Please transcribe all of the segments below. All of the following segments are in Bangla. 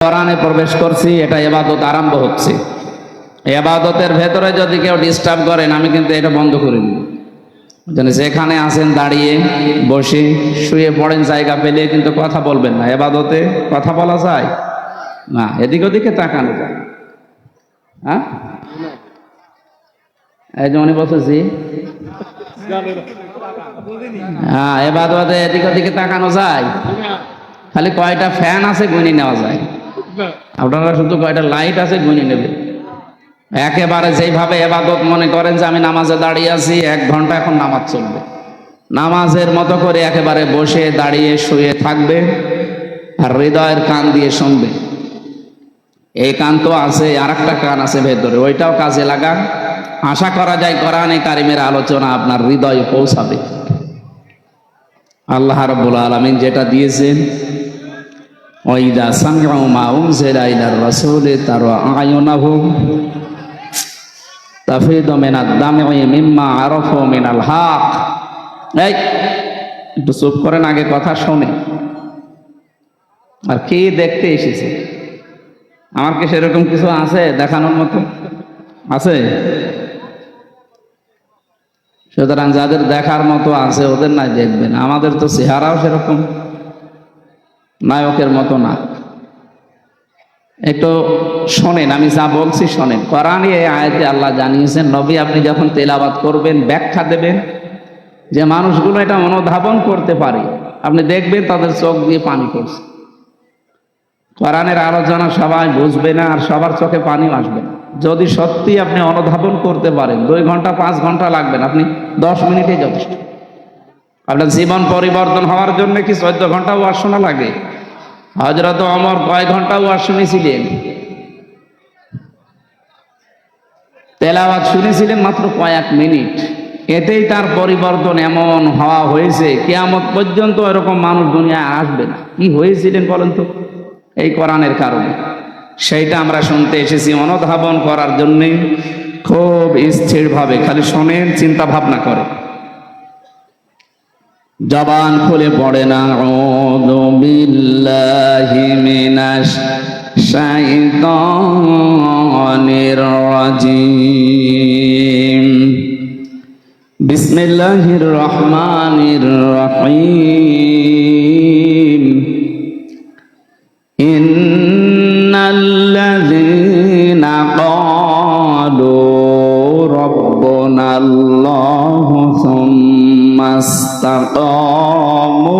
কোরআনে প্রবেশ করছি, এটা ইবাদত আরম্ভ হচ্ছে। ইবাদতের ভেতরে যদি কেউ ডিস্টার্ব করেন, আমি কিন্তু এটা বন্ধ করে দিব। যেখানে আছেন দাঁড়িয়ে, বসে, শুয়ে পড়েন, জায়গা পেলে কিন্তু কথা বলবেন না। ইবাদতে কথা বলা যায় না, এদিক ওদিকে তাকানো যায়। হ্যাঁ, এই যে উনি বলতেছি, হ্যাঁ, ইবাদতে এদিক ওদিকে তাকানো যায়। খালি কয়টা ফ্যান আছে গুনে নেওয়া যায়। আপনারা শুধু কয়টা লাইট আছে গুনে নেবে। একেবারে যেইভাবে ইবাদত মনে করেন যে আমি নামাজে দাঁড়িয়ে আছি, 1 ঘন্টা এখন নামাজ চলবে, নামাজের মতো করে একেবারে বসে দাঁড়িয়ে শুয়ে থাকবে আর হৃদয়ের কান দিয়ে শুনবে। এই কান তো আছে, আর একটা কান আছে ভেতরে, ওইটাও কাজে লাগান। আশা করা যায় কোরআনে কারিমের আলোচনা আপনার হৃদয়ে পৌঁছাবে। আল্লাহ রাব্বুল আলামিন যেটা দিয়েছেন, ওয়াইদা সামিউ মা উনজিলা ইলার রাসূলি তারা আয়ুনাহুম তাফিদু মিনাদ দাম'i মিম্মা আরাফু মিনাল হক। এই একটু চুপ করেন, আগে কথা শুনে। আর কি দেখতে এসেছে? আমার কি সেরকম কিছু আছে দেখানোর মতো? আছে? সুতরাং যাদের দেখার মতো আছে ওদের নাই দেখবেন। আমাদের তো চেহারাও সেরকম নায়কের মতো না। একটু শোনেন, আমি যা বলছি শোনেন। কোরআনে এই আয়াতে আল্লাহ জানিয়েছেন, নবী আপনি যখন তেলাওয়াত করবেন, ব্যাখ্যা দেবেন, যে মানুষগুলো এটা অনুধাবন করতে পারে, আপনি দেখবেন তাদের চোখ দিয়ে পানি পড়ছে। কোরআনের আলোচনা সবাই বুঝবে না, আর সবার চোখে পানিও আসবে না। যদি সত্যি আপনি অনুধাবন করতে পারেন, 2 ঘন্টা 5 ঘন্টা লাগবেন, আপনি 10 মিনিটে যথেষ্ট। আপনার জীবন পরিবর্তন হওয়ার জন্য কি 14 ঘন্টা ওয়াজ শোনা লাগে? হযরত ওমর কয় ঘন্টা ওয়াজ শুনেছিলেন? তেলাওয়াত শুনেছিলেন মাত্র কয়েক মিনিট। এতেই তার পরিবর্তন এমন হওয়া হয়েছে, কিয়ামত পর্যন্ত এরকম মানুষ দুনিয়ায় আসবে না। কি হয়েছিলেন বলেন তো? এই কোরআনের কারণে। সেইটা আমরা শুনতে এসেছি অনুধাবন করার জন্যে। খুব স্থিরভাবে খালি শোনেন, চিন্তা ভাবনা করে, জবান খুলে পড়ে না। আউযু বিল্লাহি মিনাশ শাইতানির রাজিম। বিসমিল্লাহির রহমানির রহিম। ইন্নাল্লাযীনা ক্বালু রাব্বুনাল্লাহু সুম্মা ইসতাকামু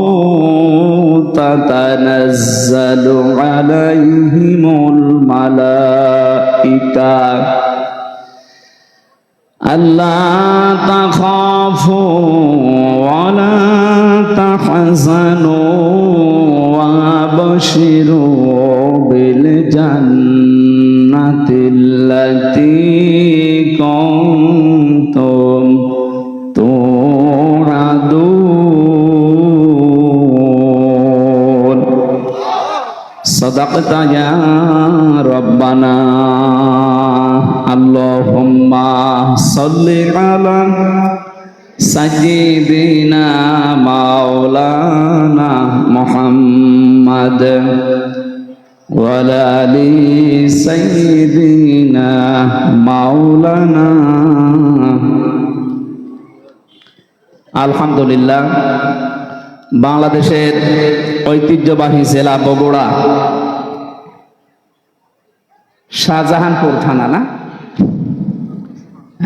তাতানাজ্জালু আলাইহিমুল মালাইকা আল্লা তাখাফু ওয়া লা তাহজানু ওয়া বাশিরু বিল জান্নাতিল্লাতী কুনতুম তুআদুন। সাদাকতা ইয়া রাব্বানা। আল্লাহুম্মা সাল্লি আলা সাইয়্যিদিনা মাওলানা মুহাম্মাদ ওয়া আলা আলি সাইয়্যিদিনা মাওলানা। আলহামদুলিল্লাহ, বাংলাদেশের ঐতিহ্যবাহী জেলা বগুড়া, শাহজাহানপুর থানা, না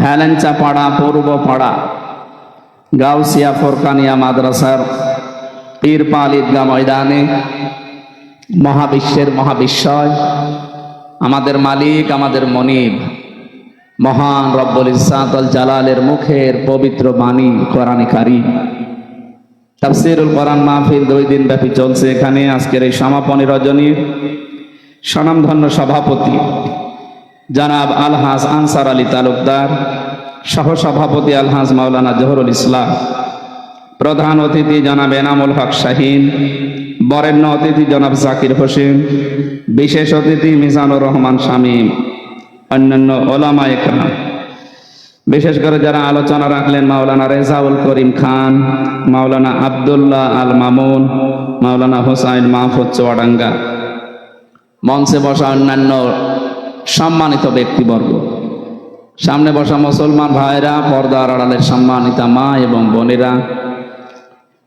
হেলেঞ্চাপাড়া পূর্বপাড়া গাউসিয়া ফোরকানিয়া মাদ্রাসার পীরপাল ঈদগাহ ময়দানে মহাবিশ্বের মহাবিশ্বয় আমাদের মালিক, আমাদের মনিব, মহান রব্বুল ইজ্জাত ওয়াল জালালের মুখের পবিত্র বাণী কোরআনে কারীম, তাফসীরুল কোরআন মাহফিল 2 দিন ব্যাপী চলছে। এখানে আজকের এই সমাপনী রজনীর স্বনামধন্য সভাপতি জনাব আলহাজ আনসার আলী তালুকদার, সহ সভাপতি আলহাজ মাওলানা জহুরুল ইসলাম, প্রধান অতিথি জনাব এনামুল হক শাহীন, বরেণ্য অতিথি জনাব জাকির হোসেন, বিশেষ অতিথি মিজানুর রহমান শামীম, অন্যান্য ওলামা একরাম, বিশেষ করে যারা আলোচনা রাখলেন মাওলানা রেজাউল করিম খান, মাওলানা আব্দুল্লাহ আল মামুন, মাওলানা হোসাইন মাহফুজ চুয়াডাঙ্গা, মঞ্চে বসা অন্যান্য সম্মানিত ব্যক্তিবর্গ, সামনে বসা মুসলমান ভাইরা, পর্দার আড়ালের সম্মানিতা মা এবং বোনেরা,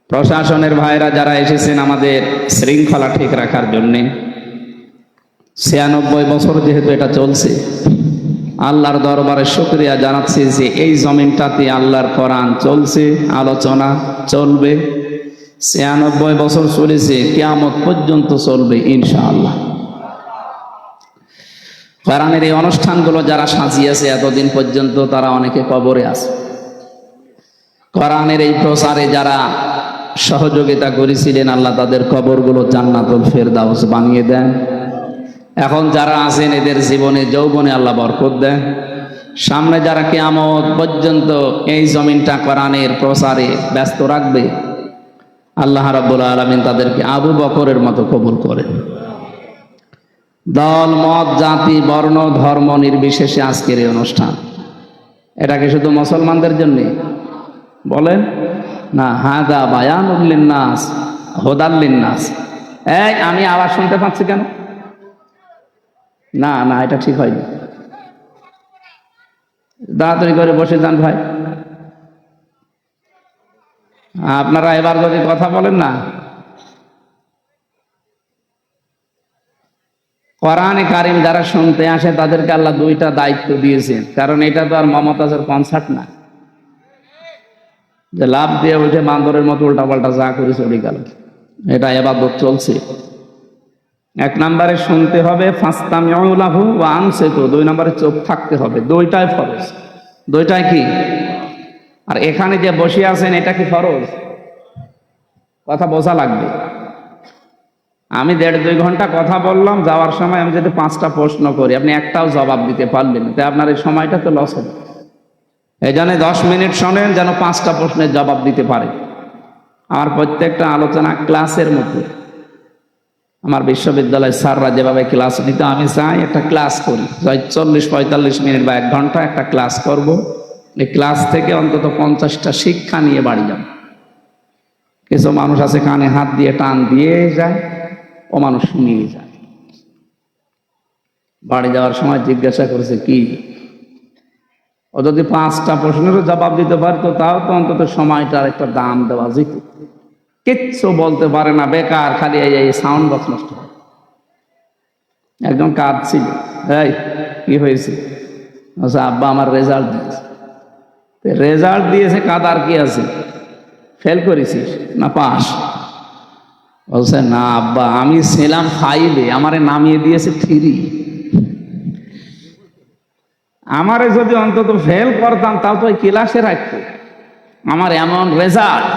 প্রশাসনের ভাইরা যারা এসেছেন আমাদের শৃঙ্খলা ঠিক রাখার জন্যে। 96 বছর যেহেতু এটা চলছে, আল্লাহর দরবারে শুকরিয়া জানাচ্ছি যে এই জমিনটাতে আল্লাহর কোরআন চলছে, আলোচনা চলবে। 96 বছর চলেছে, কিয়ামত পর্যন্ত চলবে ইনশাআল্লাহ। কোরআনের এই অনুষ্ঠানগুলো যারা সাজিয়েছে এতদিন পর্যন্ত, তারা অনেকে কবরে আছে। কোরআনের এই প্রচারে যারা সহযোগিতা করেছিলেন, আল্লাহ তাদের কবরগুলো জান্নাতুল ফেরদাউস বানিয়ে দেন। এখন যারা আছেন এদের জীবনে যৌবনে আল্লাহ বরকত দেন। সামনে যারা কিয়ামত পর্যন্ত এই জমিনটা কোরআনের প্রচারে ব্যস্ত রাখবে, আল্লাহ রাব্বুল আলামিন তাদেরকে আবু বকরের মতো কবুল করেন। দল মত জাতি বর্ণ ধর্ম নির্বিশেষে আজকের এই অনুষ্ঠান, এটা কি শুধু মুসলমানদের জন্য বলেন না? হাদা বায়ানুল লিন্নাস হুদাল লিন্নাস। এই আমি আওয়াজ শুনতে পাচ্ছি কেন? না না, এটা ঠিক হয়নি। তাড়াতাড়ি করে বসে যান ভাই। আপনারা এবার যদি কথা বলেন না, কোরআনে কারিম যারা শুনতে আসে তাদেরকে আল্লাহ দুইটা দায়িত্ব দিয়েছেন। কারণ এটা তো আর মমতাজের কনসার্ট না যে লাভ দিয়ে উঠে বান্দরের মতো উল্টাপাল্টা যা করে চলে গেল। এটা ইবাদত চলছে। 1 নম্বরে শুনতে হবে, ফাস্তামিউ লাহু ওয়া আনসিতু। 2 নম্বরে চুপ থাকতে হবে। দুইটাই ফরজ। দুইটাই কি? আর এখানে যে বসে আছেন এটা কি ফরজ? কথা বোঝা লাগবে। আমি 1.5-2 ঘন্টা কথা বললাম, যাওয়ার সময় আমি যদি 5টা প্রশ্ন করি, আপনি একটাও জবাব দিতে পারলেন, তাই আপনার এই সময়টা তো লস হবে। এই জন্য 10 মিনিট শোনেন, যেন 5টা প্রশ্নের জবাব দিতে পারে। আমার প্রত্যেকটা আলোচনা ক্লাসের মতো। আমার বিশ্ববিদ্যালয়ের স্যাররা যেভাবে ক্লাস নিতে, আমি চাই একটা ক্লাস করি, 40-45 মিনিট বা 1 ঘন্টা একটা ক্লাস করব। এই ক্লাস থেকে অন্তত 50টা শিক্ষা নিয়ে বাড়ি যাব। কিছু মানুষ আছে কানে হাত দিয়ে টান দিয়ে যায়, ও মানুষ শুনিয়ে যায়। বাড়ি যাওয়ার সময় জিজ্ঞাসা করেছে কি, ও যদি 5টা প্রশ্নেরও জবাব দিতে পারতো, তাও তো অন্তত সময়টার একটা দাম দেওয়া যেত। কিচ্ছু বলতে পারে না, বেকার, খালি এই সাউন্ড বক্স নষ্ট হয়। একজন কাঁদছিল, এই কি হয়েছে? আচ্ছা আব্বা আমার রেজাল্ট দিয়েছে। রেজাল্ট দিয়েছে, কাদার কি আছে? ফেল করেছিস না পাস? বলছে না আব্বা, আমি ছিলাম 5-এ, আমারে নামিয়ে দিয়েছে 3। আমারে যদি অন্তত ফেল করতাম তাও তো ওই ক্লাসে রাখতো। আমার এমন রেজাল্ট,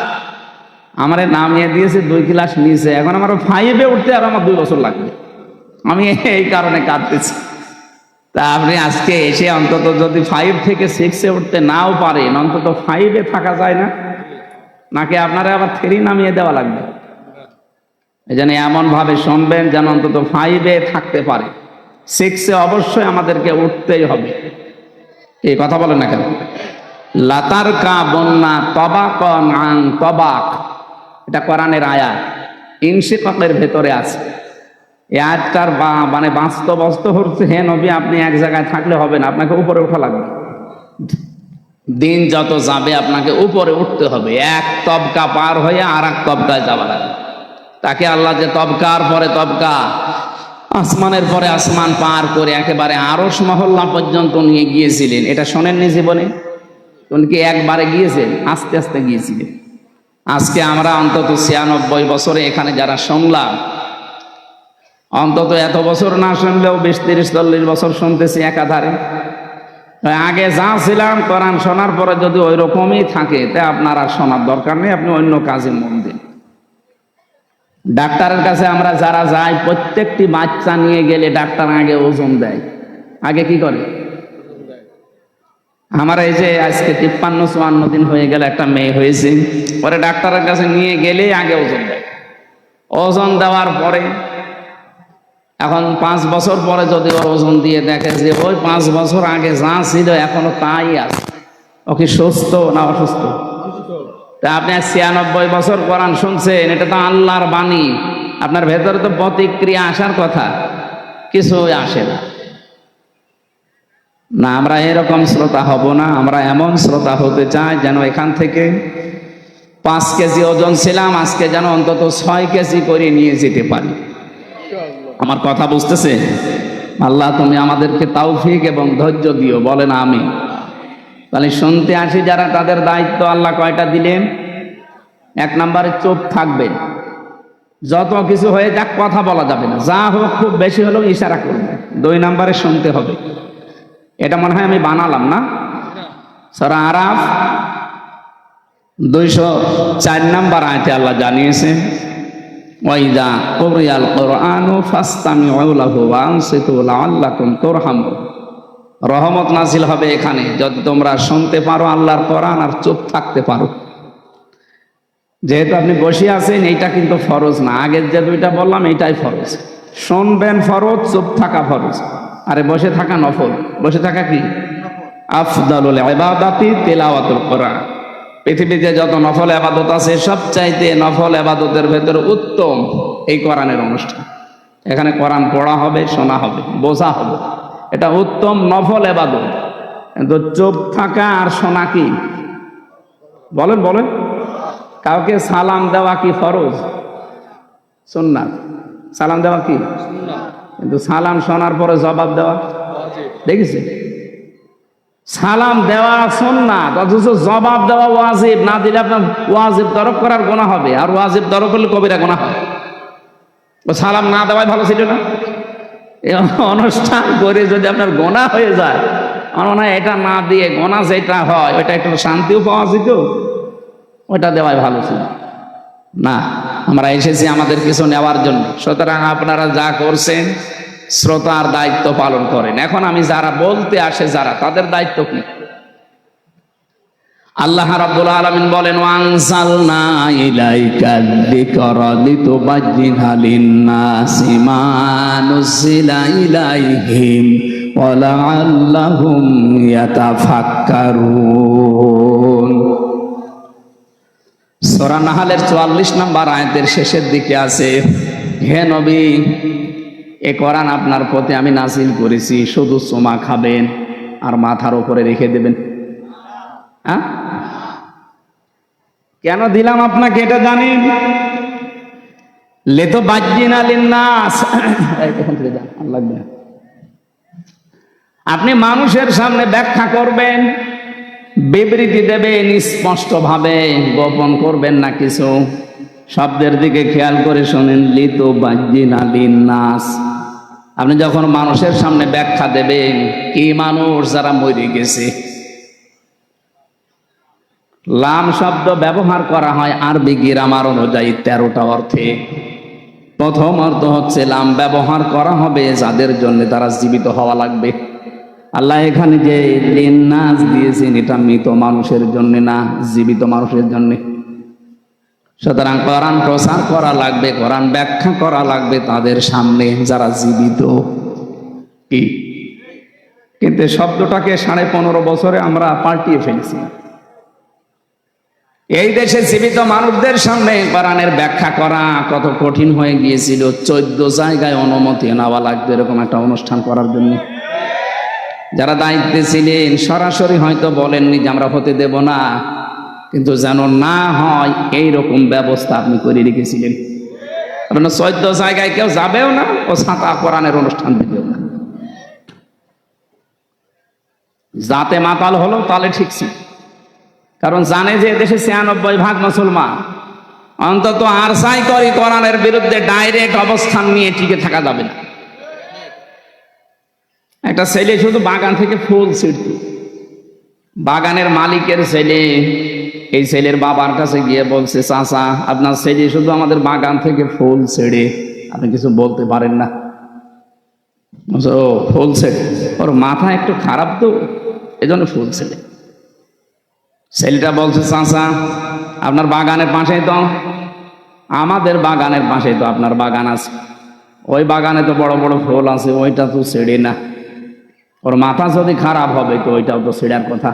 আমারে নামিয়ে দিয়েছে 2 ক্লাস নিচে। এখন আমার 5-এ উঠতে আর আমার 2 বছর লাগবে। আমি এই কারণে কাঁদতেছি। তা আপনি আজকে এসে অন্তত যদি 5 থেকে 6-এ উঠতে নাও পারেন, অন্তত 5-এ থাকা যায় না? নাকি আপনারা আবার 3 নামিয়ে দেওয়া লাগবে? এই জন্য এমন ভাবে শুনবেন যেন অন্তত 5-এ থাকতে পারে। 6-এ অবশ্যই আমাদেরকে উঠতেই হবে। এই কথা বলেন না কেন? লাতার কা বন্যা তবাক আন তবাক, এটা কোরআনের আয়াত, ইনশিকাকের ভেতরে আছে। এই আয়াতটার মানে বাস্তব অস্ত হচ্ছে, হে নবী আপনি এক জায়গায় থাকলে হবে না, আপনাকে উপরে ওঠা লাগবে। দিন যত যাবে আপনাকে উপরে উঠতে হবে। এক তবকা পার হয়ে আর এক তবকায় যাওয়া লাগবে। তাকে আল্লাহ যে তবকার পরে তবকা, আসমানের পরে আসমান পার করে একেবারে আরশ মহল্লা পর্যন্ত নিয়ে গিয়েছিলেন, এটা শোনেননি জীবনে? উনি কি একবারে গিয়েছেন? আস্তে আস্তে গিয়েছিলেন। আজকে আমরা অন্তত 96 বছরে এখানে যারা শুনলাম, অন্তত এত বছর না শুনলেও 20-30-40 বছর শুনতেছি একাধারে। আগে যা ছিলাম, কোরআন শোনার পরে যদি ওই রকমই থাকে, তা আপনার আর শোনার দরকার নেই, আপনি অন্য কাজে মন দিন। ডাক্তারের কাছে আমরা যারা যাই, প্রত্যেকটি বাচ্চা নিয়ে গেলে ডাক্তার আগে ওজন দেয়। আগে কি করে? আমার এই যে আজকে 53-54 দিন হয়ে গেল, একটা মেয়ে হয়েছে, পরে ডাক্তারের কাছে নিয়ে গেলে আগে ওজন দেয়। ওজন দেওয়ার পরে এখন 5 বছর পরে যদি ওর ওজন দিয়ে দেখে যে ওই 5 বছর আগে যা ছিল এখনো তাই আছে, ও কি সুস্থ না অসুস্থ? তা আপনি 96 বছর কোরআন শুনছেন, এটা তো আল্লাহর বাণী, আপনার ভেতরে তো প্রতিক্রিয়া আসার কথা। কিছুই আসে না। না, আমরা এরকম শ্রোতা হব না, আমরা এমন শ্রোতা হতে চাই যেন এখান থেকে 5 কেজি ওজন ছিলাম, আজকে যেন অন্তত 6 কেজি করে নিয়ে যেতে পারি। আমার কথা বুঝতেছে? আল্লাহ তুমি আমাদেরকে তৌফিক এবং ধৈর্য দিও, বলেন আমিন। তাহলে শুনতে আসি যারা, তাদের দায়িত্ব আল্লাহ কয়টা দিলেন? 1 নম্বরে চুপ থাকবে, যত কিছু হয়ে যাক কথা বলা যাবে না, যা হোক খুব বেশি হলেও ইশারা করবে। 2 নম্বরে শুনতে হবে। এটা মনে হয় আমি বানালাম না? সূরা আরাফ 204 নম্বর আয়াতে আল্লাহ জানিয়েছেন, ওয়াইদা কুরিয়াল কুরআনু ফাসতামিউ লাহু ওয়া আনসিতু লাআল্লাকুম তুরহামুন। রহমত নাজিল হবে এখানে যদি তোমরা শুনতে পারো আল্লাহর কোরআন আর চুপ থাকতে পারো। যেহেতু আপনি বসে আছেন, এইটা কিন্তু ফরজ না, আগের যে 2টা বললাম এইটাই ফরজ। শুনবেন ফরজ, চুপ থাকা ফরজ, আরে বসে থাকা নফল। বসে থাকা কি? আফদালুল ইবাদাতি তিলাওয়াতুল কোরআন। পৃথিবীতে যত নফল ইবাদত আছে সবচাইতে নফল ইবাদতের ভেতরে উত্তম এই কোরআনের অনুষ্ঠান। এখানে কোরআন পড়া হবে, শোনা হবে, বোঝা হবে, এটা উত্তম নফল ইবাদত। কিন্তু চুপ থাকা আর শোনা কি? বলেন বলেন। কাউকে সালাম দেওয়া কি ফরজ? সুন্নাত। সালাম দেওয়া কি? কিন্তু সালাম শোনার পরে জবাব দেওয়া দেখেছি। সালাম দেওয়া সুন্নাত, অথচ জবাব দেওয়া ওয়াজিব। না দিলে আপনার ওয়াজিব তরক করার গুনাহ হবে, আর ওয়াজিব তরক করলে কবিরা গুনাহ হয়। ও সালাম না দেওয়াই ভালো ছিল না? এই অনুষ্ঠান করে যদি আপনার গুনাহ হয়ে যায়, আমার মনে হয় এটা না দিয়ে গুনাহ যেটা হয় ওইটা একটু শান্তিও পাওয়া যেত, ওইটা দেওয়াই ভালো ছিল। না, আমরা এসেছি আমাদের কিছু নেওয়ার জন্য। সুতরাং আপনারা যা করছেন শ্রোতার দায়িত্ব পালন করেন। এখন আমি যারা বলতে আসে যারা, তাদের দায়িত্ব কি? আল্লাহ রাব্বুল আলামিন বলেন, ওয়ানজালনা ইলাইকা যিকরা লিতুবাজ্জিনা লিন-নাসি মা নুজিলা ইলাইহিম ওয়া লাআল্লাহুম ইয়াতাফাক্কারুন। সূরা নাহলের 44 নম্বর আয়াতের শেষের দিকে আছে, হে নবী, এ কোরআন আপনার প্রতি আমি নাজিল করেছি, শুধু চুমা খাবেন আর মাথার উপরে রেখে দেবেন। হ্যাঁ, কেন দিলাম আপনাকে এটা জানেন? লিতুবাজ্জিনা লিন-নাস, লাগবে না। আপনি মানুষের সামনে ব্যাখ্যা করবেন, বিবৃতি দেবেন স্পষ্ট ভাবে, গোপন করবেন না কিছু। শব্দের দিকে খেয়াল করে শোনেন, লিতুবাজ্জিনা লিন-নাস। আপনি যখন মানুষের সামনে ব্যাখ্যা দেবেন, কি মানুষ যারা মরে গেছে, লাম শব্দ ব্যবহার করা হয় আরবি গ্রামার অনুযায়ী 13টা অর্থে। প্রথম অর্থ হচ্ছে লাম ব্যবহার করা হবে যাদের জন্য তারা জীবিত হওয়া লাগবে। আল্লাহ এখানে যে লিন-নাস দিয়েছেন, এটা মৃত মানুষের জন্য না, জীবিত মানুষের জন্য। সুতরাং কোরআন প্রচার করা লাগবে, কোরআন ব্যাখ্যা করা লাগবে তাদের সামনে যারা জীবিত। কি কিন্তু শব্দটাকে 15.5 বছরে আমরা পাল্টিয়ে ফেলেছি। এই দেশে জীবিত মানুষদের সামনে কোরআনের ব্যাখ্যা করা কত কঠিন হয়ে গিয়েছিল। 14 জায়গায় অনুমতি নেওয়া লাগবে এরকম একটা অনুষ্ঠান করার জন্য। যারা দায়িত্বে ছিলেন সরাসরি হয়তো বলেননি যে আমরা হতে দেব না, কিন্তু যেন না হয় এইরকম ব্যবস্থা আপনি করে রেখেছিলেন। কারণ 14 জায়গায় কেউ যাবেও না, ও ছাতা কোরআনের অনুষ্ঠান দিবেও না। যাতে মাতাল হলো তাহলে ঠিক ছিল, কারণ জানে যে দেশে 96% মুসলমান। অন্তত আর সাই করি কোরআনের বিরুদ্ধে ডাইরেক্ট অবস্থান নিয়ে টিকে থাকা যাবে না। একটা ছেলে শুধু বাগান থেকে ফুল ছিঁড়ত, বাগানের মালিকের ছেলে এই ছেলের বাবার কাছে গিয়ে বলছে, চাচা আপনার ছেলে শুধু আমাদের বাগান থেকে ফুল ছেড়ে, আপনি কিছু বলতে পারেন না? ও ফুল ছেড়ে, ওর মাথা একটু খারাপ তো, এজন্য ফুল ছেড়ে। ছেলেটা বলছে, চাচা আপনার বাগানের পাশেই তো, আমাদের বাগানের পাশেই তো আপনার বাগান আছে, ওই বাগানে তো বড় বড় ফুল আছে, ওইটা তো ছেড়ে না। ওর মাথা যদি খারাপ হবে তো ওইটাও তো ছেড়ার কথা।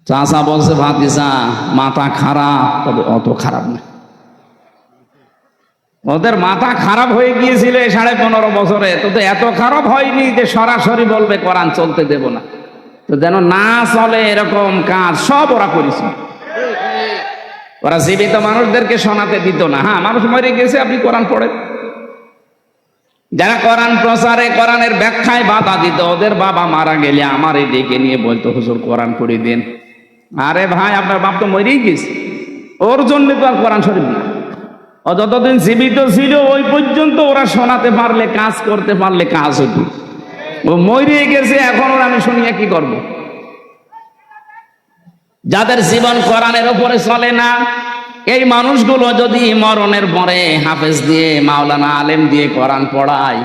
চাচা বলছে, ভাতিজা মাথা খারাপ, তবে অত খারাপ না। ওদের মাথা খারাপ হয়ে গিয়েছিল 15.5 বছরে, তো এত খারাপ হয়নি যে সরাসরি বলবে কোরআন চলতে দেব না। তো যেন না চলে এরকম কাজ সব ওরা করেছে। ওরা জীবিত মানুষদেরকে শোনাতে দিত না। হ্যাঁ, মানুষ মরে গেছে, আপনি কোরআন পড়েন। যারা কোরআন প্রচারে, কোরআনের ব্যাখ্যায় বাধা দিত, ওদের বাবা মারা গেলে আমার এই ডেকে নিয়ে বলতো, হুজুর কোরআন পড়ে দেন। আরে ভাই, আপনার বাপ তো মরেই গেছে, ওর জন্য তো আর কোরআন শরীফ না। ও যতদিন জীবিত ছিল ওই পর্যন্ত ওরা শোনাতে পারলে, কাজ করতে পারলে কাজ হতো। ও মরে গেছে, এখন ওরা আমি শুনিয়া কি করব? যাদের জীবন কোরআনের উপরে চলে না, এই মানুষগুলো যদি মরণের পরে হাফেজ দিয়ে, মাওলানা আলেম দিয়ে কোরআন পড়ায়,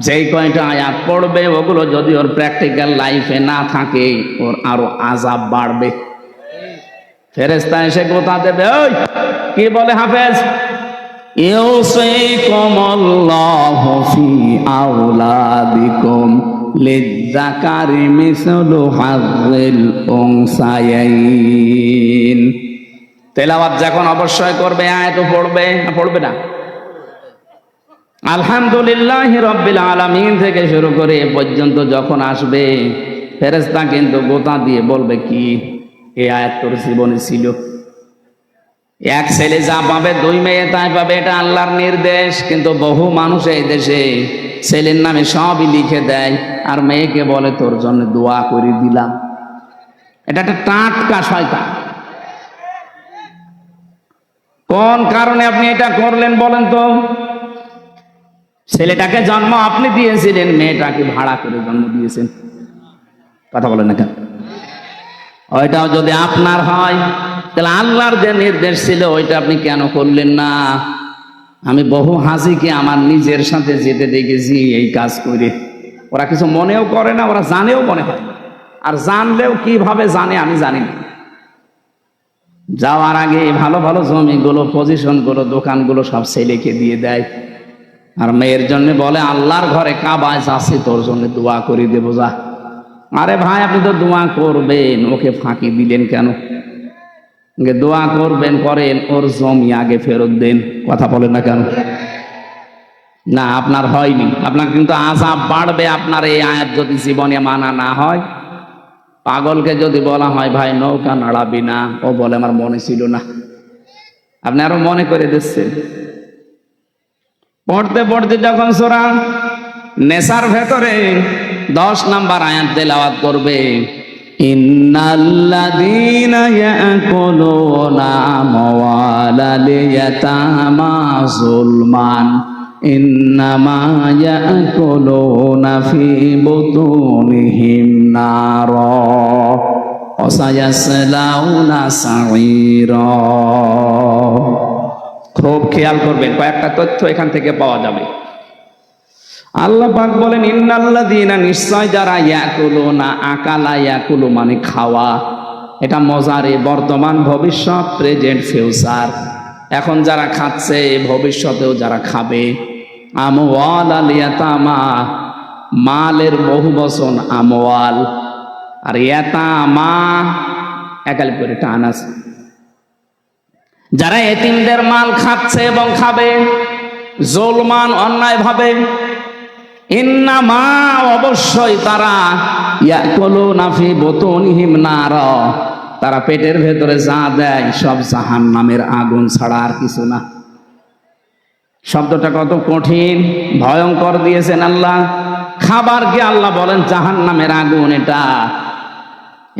যেই কয়টা আয়াত পড়বে ওগুলো যদি ওর প্র্যাকটিক্যাল লাইফে না থাকে, ওর আরো আযাব বাড়বে। ফেরেশতা এসে গোতা দেবে, ওই কি বলে হাফেজ? ইউসিকুমুল্লাহু ফি আওলাদিকুম লিয-যাকারি মিসলু হাযযিল উনসায়াইন। তেলাওয়াত যখন অবশ্যই করবে, আয়াতও পড়বে, পড়বে না? আলহামদুলিল্লাহি রাব্বিল আলামিন থেকে শুরু করে এ পর্যন্ত যখন আসবে, ফেরেশতা কিন্তু গোতা দিয়ে বলবে, কি এই আয়াত তোর জীবনে ছিল? এক ছেলে যা পাবে, 2 মেয়ে তাই পাবে, এটা আল্লাহর নির্দেশ। কিন্তু বহু মানুষ এই দেশে ছেলের নামে সবই লিখে দেয়, আর মেয়েকে বলে তোর জন্য দোয়া করে দিলাম। এটা একটা টাটকা শয়তান। কোন কারণে আপনি এটা করলেন বলেন তো? ছেলেটাকে জন্ম আপনি দিয়েছিলেন, মেয়েটাকে ভাড়া করে জন্ম দিয়েছেন। কথা বলেন না কেন? ওইটাও যদি আপনার হয়, তাহলে আল্লাহর যে নির্দেশ ছিল ওইটা আপনি কেন করলেন না? আমি বহু হাজিকে আমার নিজের সাথে যেতে দেখেছি এই কাজ করে। ওরা কিছু মনেও করে না, ওরা জানেও মনে হয়, আর জানলেও কিভাবে জানে আমি জানি না। যাওয়ার আগে ভালো ভালো জমিগুলো, পজিশনগুলো, দোকানগুলো সব ছেলেকে দিয়ে দেয়, আর মেয়ের জন্য বলে আল্লাহর ঘরে কাবায় যাচ্ছি, তোর জন্য দোয়া করে দেবো, যা। আরে ভাই, আপনি তো দোয়া করবেন, ওকে ফাঁকি দিলেন কেন? দোয়া করবেন, করেন, ওর জমি আগে ফেরত দেন। কথা বলেন না কেন? না, আপনার হয়নি, আপনার কিন্তু আযাব বাড়বে আপনার এই আয়াত যদি জীবনে মানা না হয়। পাগলকে যদি বলা হয় ভাই নৌকা নাড়াবি না, ও বলে আমার মনে ছিল না। আপনি আরো মনে করে দিচ্ছেন। পড়তে পড়তে যখন সূরা নেসার ভেতরে 10 নাম্বার আয়াত তেলাওয়াত করবে, ইন্নাল্লাযীনা ইয়াকুলুনা আমওয়ালাল ইয়াতামা যুলমান ইন্নামা ইয়াকুলুনা ফি বুতুনিহিম নারা ওয়া সায়াসলাউনা সাঈরা। খুব খেয়াল করবেন, কয়েকটা তথ্য এখান থেকে পাওয়া যাবে। আল্লাহ পাক বলেন, ইন্নাল্লাযীনা, নিশ্চয় যারা, ইয়াকুলুনা, আকালা ইয়াকুলু মানে খাওয়া, এটা মজারে, বর্তমান, ভবিষ্যৎ, প্রেজেন্ট, ফিউচার। এখন যারা খাচ্ছে, ভবিষ্যতেও যারা খাবে। আমওয়ালাল ইয়াতামা, মালের বহু বচন আমওয়াল, আর ইয়াতামা একালি করে টান আছে। যারা এতিমদের মাল খাচ্ছে এবং খাবে, জুলমান, অন্যায় ভাবে, ইন্নামা, অবশ্যই তারা, ইয়াকুলুনা ফি বুতুনিহিম নারা, তারা পেটের ভেতরে যা দেয় সব জাহান্নামের আগুন ছাড়া আর কিছু না। শব্দটা কত কঠিন, ভয়ঙ্কর দিয়েছেন আল্লাহ। খাবারকে আল্লাহ বলেন জাহান্নামের আগুন। এটা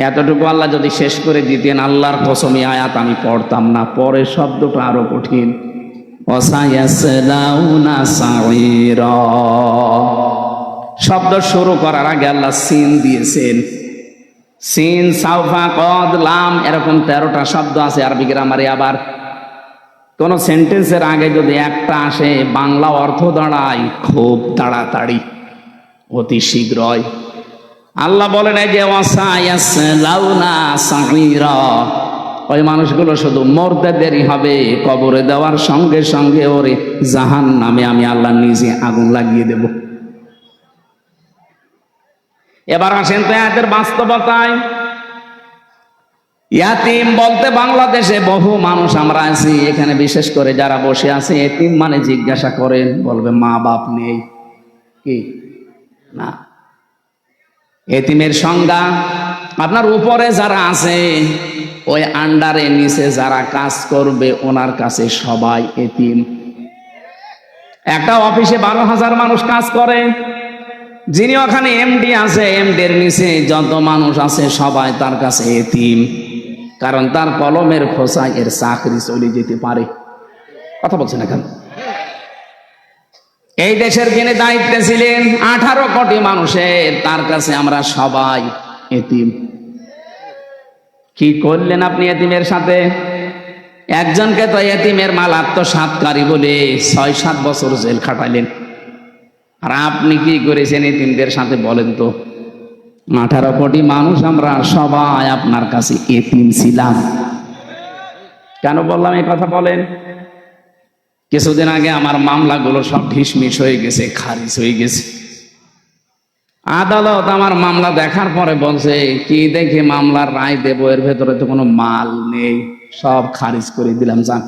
এতটুকু আল্লাহ যদি শেষ করে দিতেন, আল্লাহর কসম এই আয়াত আমি পড়তাম না। পরের শব্দটা আরো কঠিন, ওয়াসায়াসলাউনা সাঈরা। শব্দ শুরু করার আগে আল্লাহ সিন দিয়েছেন। সিন, সাউফা, কদ, লাম, এরকম 13টা শব্দ আছে আরবি গ্রামারে। আবার কোন সেন্টেন্সের আগে যদি একটা আসে, বাংলা অর্থ দাঁড়ায় খুব তাড়াতাড়ি, অতি শীঘ্রই। আল্লাহ বলেন এই যে ওয়াসায়াসলাউনা সাঈরা, ওই মানুষগুলো শুধু মরতে দেরি হবে, কবরে দেওয়ার সঙ্গে সঙ্গে ওরে জাহান্নামে আমি আল্লাহ নিজে আগুন লাগিয়ে দেব। এবার আসেন তো আয়াতের বাস্তবতায়। ইয়াতিম বলতে বাংলাদেশে বহু মানুষ আমরা আছি, এখানে বিশেষ করে যারা বসে আছে, এতিম মানে জিজ্ঞাসা করেন বলবে মা বাপ নেই, কি না। এতিমের সংজ্ঞা, আপনার উপরে যারা আছে ওই আন্ডারে নিচে যারা কাজ করবে ওনার কাছে সবাই এতিম। একটা অফিসে 12,000 মানুষ কাজ করে, যিনি ওখানে এমডি আছে, এমডির নিচে যত মানুষ আছে সবাই তার কাছে এতিম, কারণ তার কলমের খোসায় এর চাকরি চলে যেতে পারে। কথা বলছেন না কেন? এই দেশের যিনি দায়িত্বে ছিলেন 18 কোটি মানুষের, তার কাছে আমরা সবাই এতিম। কি করলেন আপনি এতিমের সাথে? একজনকে তো এতিমের মাল আত্মসাৎকারী বলে 6-7 বছর জেল খাটাইলেন। আর আপনি কি করেছেন এতিমদের সাথে বলেন তো? 18 কোটি মানুষ আমরা সবাই আপনার কাছে এতিম ছিলাম। কেন বললাম এই কথা বলেন? কিছুদিন আগে আমার মামলাগুলো সব ঢিসমিস হয়ে গেছে, খারিজ হয়ে গেছে। আদালত আমার মামলা দেখার পরে বলছে, কি দেখে মামলার রায় দেবো, এর ভেতরে তো কোনো মাল নেই, সব খারিজ করে দিলাম। জান,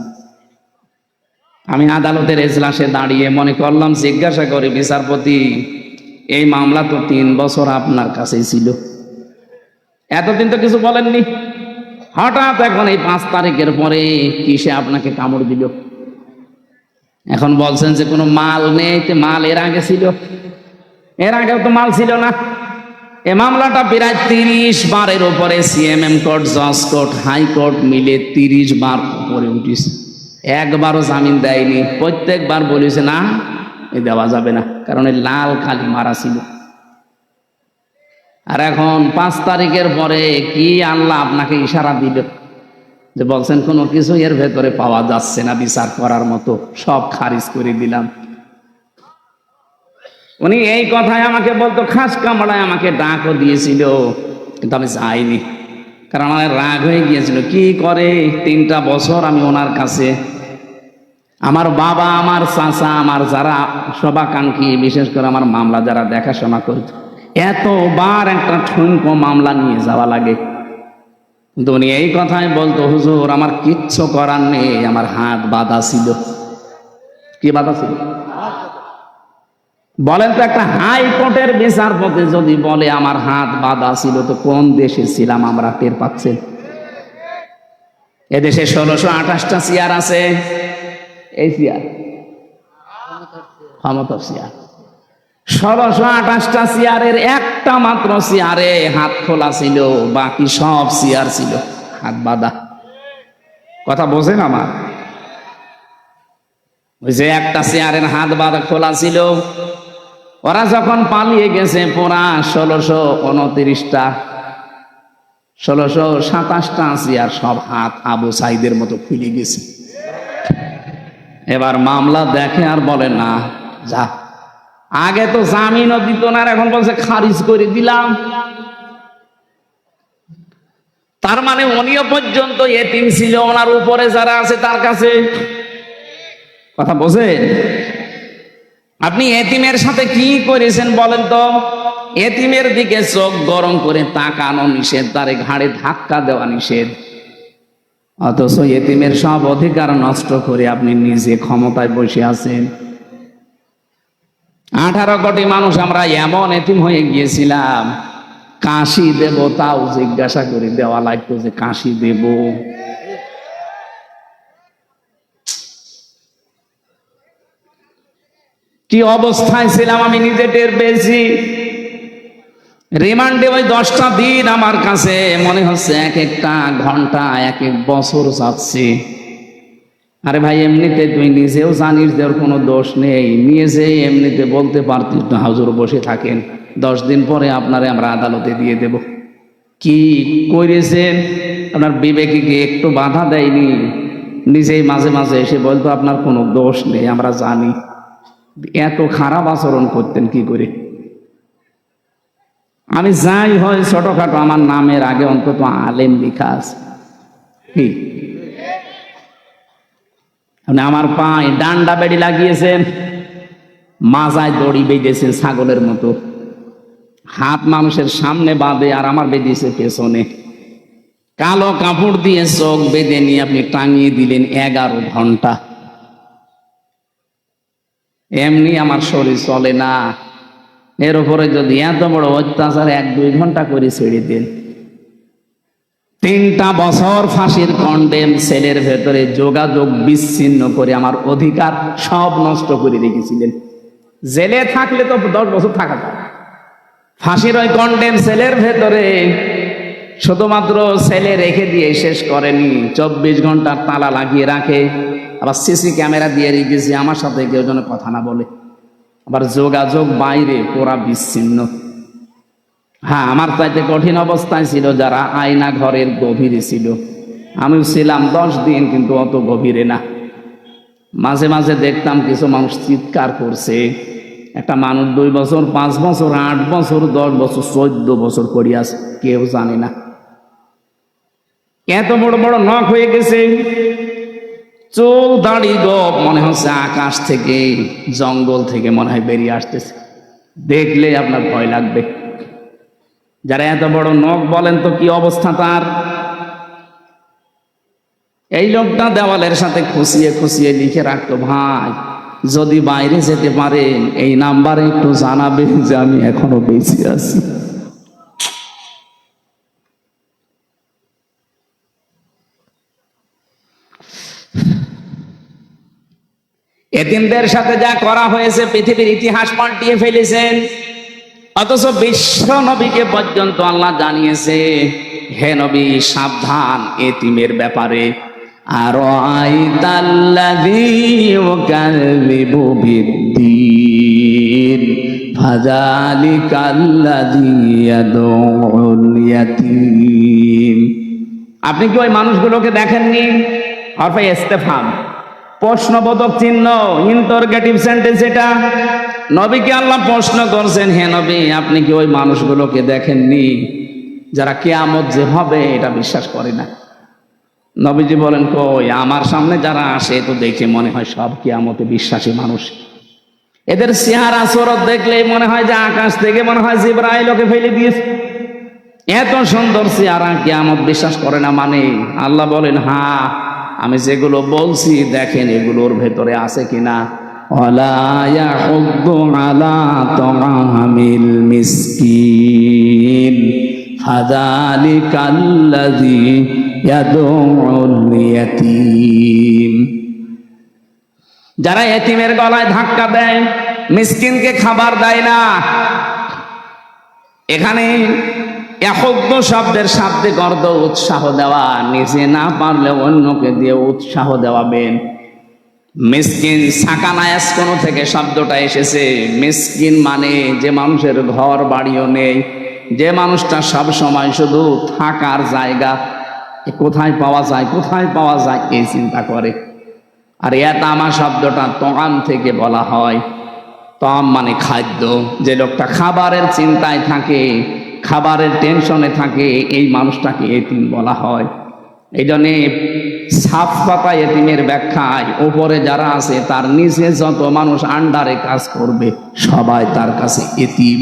আমি আদালতের এজলাসে দাঁড়িয়ে মনে করলাম, জিজ্ঞাসা করে বিচারপতি, এই মামলা তো 3 বছর আপনার কাছেই ছিল, এতদিন তো কিছু বলেননি, হঠাৎ এখন এই 5 তারিখের পরে কিসে আপনাকে কামড় দিল? এখন বলছেন যে কোনো মাল নেই। মাল এর আগে ছিল, এর আগেও তো মাল ছিল না। এ মামলাটা প্রায় 30 বারের উপরে সিএমএম কোর্ট, জজ কোর্ট, হাইকোর্ট মিলে 30 বার উপরে উঠিছে, একবারও জামিন দেয়নি। প্রত্যেকবার বলেছে না, এ দেওয়া যাবে না, কারণ এই লাল কালি মারা ছিল। আর এখন 5 তারিখের পরে কি আল্লাহ আপনাকে ইশারা দিল যে বলছেন কোনো কিছু এর ভেতরে পাওয়া যাচ্ছে না বিচার করার মতো, সব খারিজ করে দিলাম। উনি এই কথায় আমাকে বলতো, খাস কামড়ায় আমাকে ডাকও দিয়েছিল, কিন্তু আমি যাইনি, কারণ আমার রাগ হয়ে গিয়েছিল। কি করে 3টা বছর আমি ওনার কাছে, আমার বাবা, আমার চাচা, আমার যারা সবাকাঙ্ক্ষী, বিশেষ করে আমার মামলা যারা দেখাশোনা করত, এতবার একটা ঠুনকো মামলা নিয়ে যাওয়া লাগে। কিন্তু উনি এই কথাই বলতো, হুজুর আমার কিচ্ছু করার নেই, আমার হাত বাঁধা ছিল। কি বাঁধা ছিল বলেন তো? একটা হাইকোর্টের বিচারপতি যদি বলে আমার হাত বাঁধা ছিল, তো কোন দেশে ছিলাম আমরা টের পাচ্ছেন? এদেশে 1628টা চেয়ার আছে। এই চেয়ার ক্ষমতার চেয়ার, 1628টা চেয়ারের একটা মাত্র চেয়ারে হাত খোলা ছিল, বাকি সব চেয়ার ছিল হাত বাঁধা। কথা বোঝেন আমার? ওই যে একটা চেয়ারের হাত বাঁধা খোলা ছিল, ওরা যখন পালিয়ে গেছে পুরা 1629টা, 1627টা চেয়ার সব হাত আবু সাইদের মতো খুলে গেছে। এবার মামলা দেখে আর বলে না যা, আগে তো জামিনও দিত না, এখন বলছে খারিজ করে দিলাম। তার মানে উনিও পর্যন্ত এতিম ছিল, ওনার উপরে যারা আছে তার কাছে। কথা বোঝেন? আপনি এতিমের সাথে কি করেছেন বলেন তো? এতিমের দিকে চোখ গরম করে তাকানো নিষেধ, তারে ঘাড়ে ধাক্কা দেওয়া নিষেধ, অথচ এতিমের সব অধিকার নষ্ট করে আপনি নিজে ক্ষমতায় বসে আছেন। 18 কোটি মানুষ আমরা এমন এতিম হয়ে গিয়েছিলাম, কাশি দেব তাও জিজ্ঞাসা করে দেওয়া লাগতো যে কাশি দেব। কি অবস্থায় ছিলাম আমি নিজে টের পেয়েছি। রিমান্ডে ওই 10টা দিন আমার কাছে মনে হচ্ছে এক একটা ঘন্টা, এক এক বছর যাচ্ছে। আরে ভাই, এমনিতে তুই নিজেও জানিস যে ওর কোনো দোষ নেই, নিয়ে যে এমনিতে বলতে পারতিস না হুজুর বসে থাকেন, 10 দিন পরে আপনারে আমরা আদালতে দিয়ে দেব। কি করেছেন? আপনার বিবেকে কি একটু বাধা দেয়নি? নিজেই মাঝে মাঝে এসে বলতো আপনার কোনো দোষ নেই, আমরা জানি। এত খারাপ আচরণ করতেন কি করে? আমি যাই হয় ছোটখাটো, আমার নামের আগে অন্তত আলেম লেখা আছে। কি আপনি আমার পায়ে ডান্ডা বেড়ি লাগিয়েছেন, মাজায় দড়ি বেঁধেছেন ছাগলের মতো, হাত মানুষের সামনে বাঁধে আর আমার বেঁধেছে পেছনে। কালো কাপড় দিয়ে চোখ বেঁধে নিয়ে আপনি টাঙিয়ে দিলেন 11 ঘন্টা। এমনি আমার শরীর চলে না, এর উপরে যদি এত বড় অত্যাচার 1-2 ঘন্টা করে ছেড়ে দেন। 3টা বছর ফাঁসির কন্ডেম সেলের ভেতরে যোগাযোগ বিচ্ছিন্ন করে আমার অধিকার সব নষ্ট করে রেখেছিলেন। জেলে থাকলে তো 10 বছর থাকা যায়, ফাঁসির ওই কন্ডেম সেলের ভেতরে শুধুমাত্র সেলে রেখে দিয়ে শেষ করেনি, 24 ঘন্টার তালা লাগিয়ে রাখে, আবার সিসি ক্যামেরা দিয়ে রেখেছি আমার সাথে কেউ যেন কথা না বলে, আবার যোগাযোগ বাইরে পুরা বিচ্ছিন্ন। হ্যাঁ, আমার চাইতে কঠিন অবস্থায় ছিল যারা আয়না ঘরের গভীরে ছিল। আমিও ছিলাম 10 দিন, কিন্তু অত গভীরে না। মাঝে মাঝে দেখতাম কিছু মানুষ চিৎকার করছে। একটা মানুষ 2 বছর, 5 বছর, 8 বছর, 10 বছর, 14 বছর পড়ে আছে, কেউ জানে না। এত বড় বড় নখ হয়ে গেছে, চুল দাড়ি গোপ মনে হচ্ছে আকাশ থেকে, জঙ্গল থেকে মনে হয় বেরিয়ে আসতেছে। দেখলে আপনার ভয় লাগবে। যারা এত বড় নখ বলেন তো কি অবস্থা তার। এই লোকটা দেওয়ালের সাথে খুশিয়ে খুশিয়ে লিখে রাখতো, ভাই যদি বাইরে যেতে পারেন এই নাম্বারে একটু জানাবেন যে আমি এখনো বেঁচে আছি। এতিমদের সাথে যা করা হয়েছে পৃথিবীর ইতিহাস পাল্টিয়ে ফেলেছেন, অথচ বিশ্ব নবীকে পর্যন্ত আল্লাহ জানিয়েছে, হে নবী সাবধান এতিমের ব্যাপারে। আর আইতাল্লাযী ইউকাযযিবু বিদ্দীন ফাযালিকাল্লাযী ইয়াদউল ইয়াতীম। আপনি কি ওই মানুষগুলোকে দেখেননি? হরফে ইস্তেফহাম, প্রশ্নবোধক চিহ্ন, ইন্টারোগেটিভ সেন্টেন্স। এটা নবীকে আল্লাহ প্রশ্ন করছেন, হে নবী আপনি কি ওই মানুষগুলোকে দেখেননি যারা কিয়ামত যে হবে এটা বিশ্বাস করে না? নবীজি বলেন, কই, আমার সামনে যারা আসে তো দেখে মনে হয় সব কিয়ামতে বিশ্বাসী মানুষ। এদের চেহারা সুরত দেখলে মনে হয় যে আকাশ থেকে মনে হয় জিবরাইল ওকে ফেলে দিয়েছে, এত সুন্দর চেহারা। কিয়ামত বিশ্বাস করে না মানে? আল্লাহ বলেন, হ্যাঁ আমি যেগুলো বলছি দেখেন এগুলোর ভেতরে আছে কিনা। ওয়ালা ইয়াহুদ্দু আলা তাআমিল মিসকিন ফাযালিকাল্লাযী ইয়াদউল ইয়াতীম। যারা এতিমের গলায় ধাক্কা দেয়, মিসকিনকে খাবার দেয় না। এখানে ইয়াহুদ্দু শব্দের শাব্দিক অর্থ উৎসাহ দেওয়া, নিজে না পারলে অন্যকে দিয়ে উৎসাহ দেওয়াবেন। মিসকিন সাকানায়াস কোন থেকে শব্দটা এসেছে? মিসকিন মানে যে মানুষের ঘর বাড়িও নেই, যে মানুষটা সব সময় শুধু থাকার জায়গা কোথায় পাওয়া যায়, কোথায় পাওয়া যায় এই চিন্তা করে। আর ইয়াতামা শব্দটা তআম থেকে বলা হয়। তআম মানে খাদ্য। যে লোকটা খাবারের চিন্তায় থাকে, খাবারের টেনশনে থাকে, এই মানুষটাকে এতিম বলা হয়। এই জন্যে সাফ পাতা এতিমের ব্যাখ্যায় ওপরে যারা আছে তার নিচে যত মানুষ আন্ডারে কাজ করবে সবাই তার কাছে এতিম।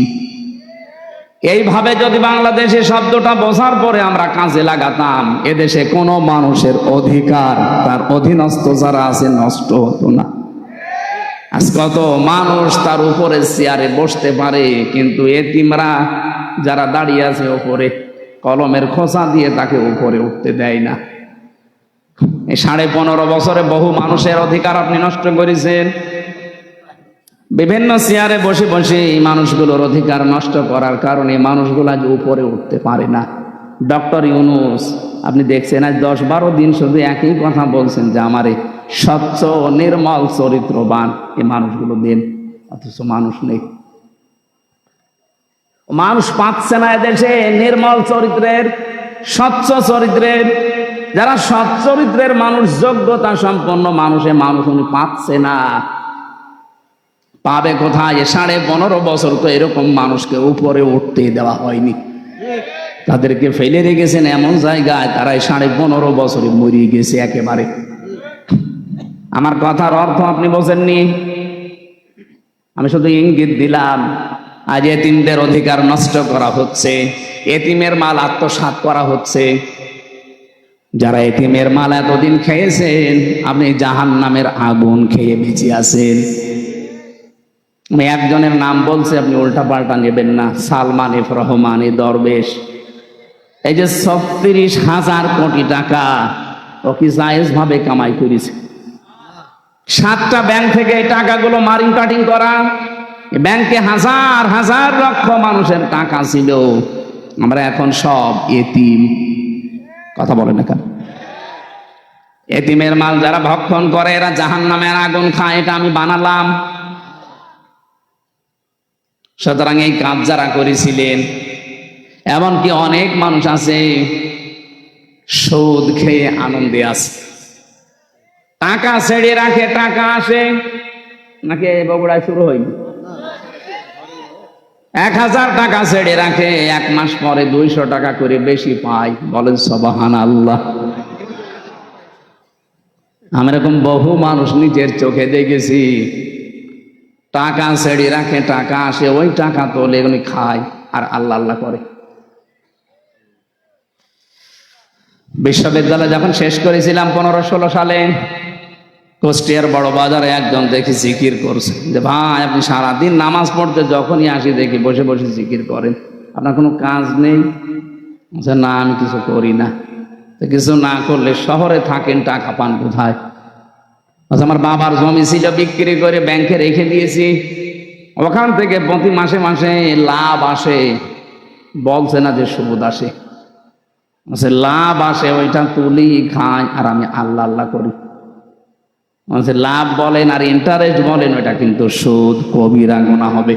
এইভাবে যদি বাংলাদেশে শব্দটা বোঝার পরে আমরা কাজে লাগাতাম, এদেশে কোনো মানুষের অধিকার তার অধীনস্থ যারা আছে নষ্ট হতো না। আজ কত মানুষ তার উপরে চেয়ারে বসতে পারে, কিন্তু এতিমরা যারা দাঁড়িয়ে আছে উপরে কলমের খোঁচা দিয়ে তাকে উপরে উঠতে দেয় না। এই 15.5 বছরে বহু মানুষের অধিকার আপনি নষ্ট করেছেন। বিভিন্ন চেয়ারে বসে বসে এই মানুষগুলোর অধিকার নষ্ট করার কারণে মানুষগুলো আজ উপরে উঠতে পারে না। ডক্টর ইউনূস আপনি দেখছেন আজ 10-12 দিন শুধু একই কথা বলছেন যে আমারে স্বচ্ছ নির্মল চরিত্রবান এই মানুষগুলো দেন, অথচ মানুষ নেই। মানুষ পাচ্ছে না এদেশে নির্মল চরিত্রের, স্বচ্ছ চরিত্রের। যারা সৎ চরিত্রের মানুষ, যোগ্যতা সম্পন্ন মানুষে মানুষ উনি পাচ্ছে না। পাবে কোথায়? 15.5 বছর তো এরকম মানুষকে উপরে উঠতে দেওয়া হয়নি। তাদেরকে ফেলে রেখেছেন এমন জায়গায় তারা 15.5 বছরে মরিয়ে গেছে একেবারে। আমার কথার অর্থ আপনি বোঝেননি, আমি শুধু ইঙ্গিত দিলাম। আজ এতিমদের অধিকার নষ্ট করা হচ্ছে, এতিমের মাল আত্মসাৎ করা হচ্ছে। যারা এতিমের মাল এতদিন খেয়েছেন, আপনি জাহান্নামের আগুন খেয়ে বেঁচে আছেন। আমি একজনের নাম বলছি, আপনি উল্টা পাল্টা নেবেন না। সালমান এফ রহমানি দরবেশ, এই যে 36,000 কোটি টাকা ও কি জায়েজ ভাবে কামাই করেছে। 7টা ব্যাংক থেকে এই টাকাগুলো মারিং কাটিং করা। ব্যাংকে হাজার হাজার লক্ষ মানুষের টাকা ছিল, আমরা এখন সব এতিম। কথা বলেন না কেন? এতিমের মাল যারা ভক্ষণ করে এরা জাহান্নামের আগুন খায়, এটা আমি বানালাম। সুতরাং এই কাজ যারা করেছিলেন, এমনকি অনেক মানুষ আছে সুদ খেয়ে আনন্দে আছে, টাকা ছেড়ে রাখে, টাকা আসে নাকি বগুড়ায় শুরু হয়নি, 1000 টাকা ছেড়ে রাখে, 1 মাস পরে 200 টাকা করে বেশি পায়। বলেন সুবহানাল্লাহ। আমি এরকম বহু মানুষ নিজের চোখে দেখেছি, টাকা ছেড়ে রাখে, টাকা আসে, ওই টাকা তোলে উনি খায় আর আল্লাহ আল্লাহ করে। বিশ্ববিদ্যালয় যখন শেষ করেছিলাম 15-16 সালে, কুষ্টিয়ার বড় বাজারে একজন দেখি জিকির করছে, যে ভাই আপনি সারাদিন নামাজ পড়তে যখনই আসি দেখি বসে বসে জিকির করেন, আপনার কোনো কাজ নেই? না, আমি কিছু করি না। তো কিছু না করলে শহরে থাকেন, টাকা পান কোথায়? আমার বাবার জমি ছিল, বিক্রি করে ব্যাংকে রেখে দিয়েছি, ওখান থেকে প্রতি মাসে মাসে লাভ আসে। বলছে না যে সুদ আসে, লাভ আসে, ওইটা তুলি খাই আর আমি আল্লাহ আল্লাহ করি। লাভ বলেন আর ইন্টারেস্ট বলেন, ওইটা কিন্তু সুদ, কবিরা গুনাহ হবে।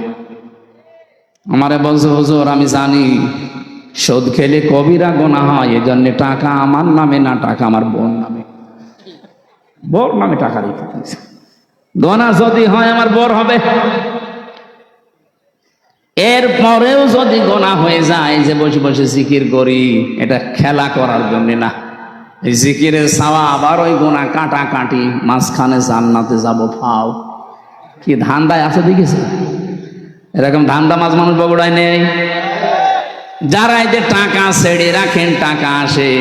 আমারে বলছে হুজুর আমি জানি সুদ খেলে কবিরা গুনাহ হয়, এজন্য টাকা আমার নামে না, টাকা আমার বোন নামে। বোর নামে টাকা রেখে দিয়েছে, গোনা যদি হয় আমার বোর হবে। এরপরেও যদি গোনা হয়ে যায়, যে বসে বসে জিকির করি, এটা খেলা করার জন্য না। এই জিকিরের সওয়াব আর ওই গোনা কাটাকাটি, মাঝখানে জান্নাতে যাব ফাও। কি ধান্দায় আছে দেখেছে? এরকম ধান্দা মাঝ মানুষ বগুড়ায় নেই। যারা এই যে টাকা ছেড়ে রাখেন, টাকা আসে,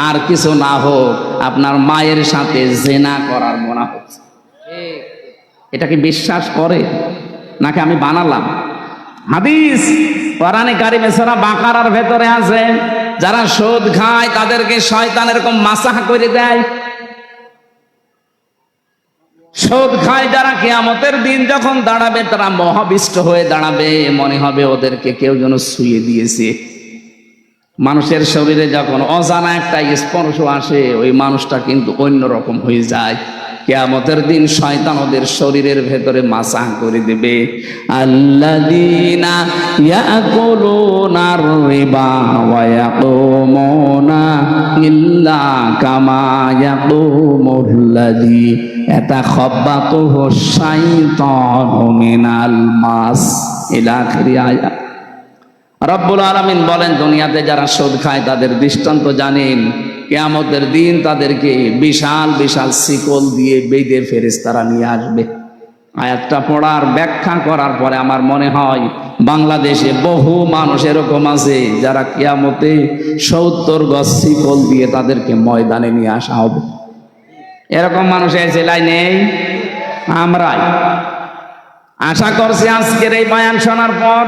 আর কিছু না হোক আপনার মায়ের সাথে জেনা করার গোনা হচ্ছে, এটা কি বিশ্বাস করে নাকি আমি বানালাম? হাদিস কোরআনে কারিমে সূরা বাকারার ভেতরে আছে, যারা সুদ খায় তাদেরকে শয়তান এরকম মাসাহ করে দেয়। সুদ খায় যারা, কিয়ামতের দিন যখন দাঁড়াবে তারা মহাবিষ্ট হয়ে দাঁড়াবে, মনে হবে ওদেরকে কেউ যেন ছুঁয়ে দিয়েছে। মানুষের শরীরে যখন অজানা একটা স্পর্শ আসে, ওই মানুষটা কিন্তু অন্যরকম হয়ে যায়। কিয়ামতের দিন শয়তান ওদের শরীরের ভেতরে মাসাহ করে দেবে। আল্লাযীনা ইয়াকুলুনার রিবা ওয়া ইয়াকুমুনা ইল্লা কামা ইয়াকুমুল্লাযী ইয়াতাখাব্বাতুহু শাইতানু মিনাল মাস। ইলা আখিরি আয়াত। রব্বুল আলামিন বলেন, দুনিয়াতে যারা সুদ খায় তাদের দৃষ্টান্ত জানেন, কিয়ামতের দিন তাদেরকে বিশাল বিশাল শিকল দিয়ে বেঁধে ফেরেশতারা নিয়ে আসবে। আয়াতটা পড়ার ব্যাখ্যা করার পরে আমার মনে হয় বাংলাদেশে বহু মানুষ এরকম আছে যারা কিয়ামতে 70 গজ শিকল দিয়ে তাদেরকে ময়দানে নিয়ে আসা হবে। এরকম মানুষ এই জেলায় নেই, আমরাই। আশা করছি আজকের এই বয়ান শোনার পর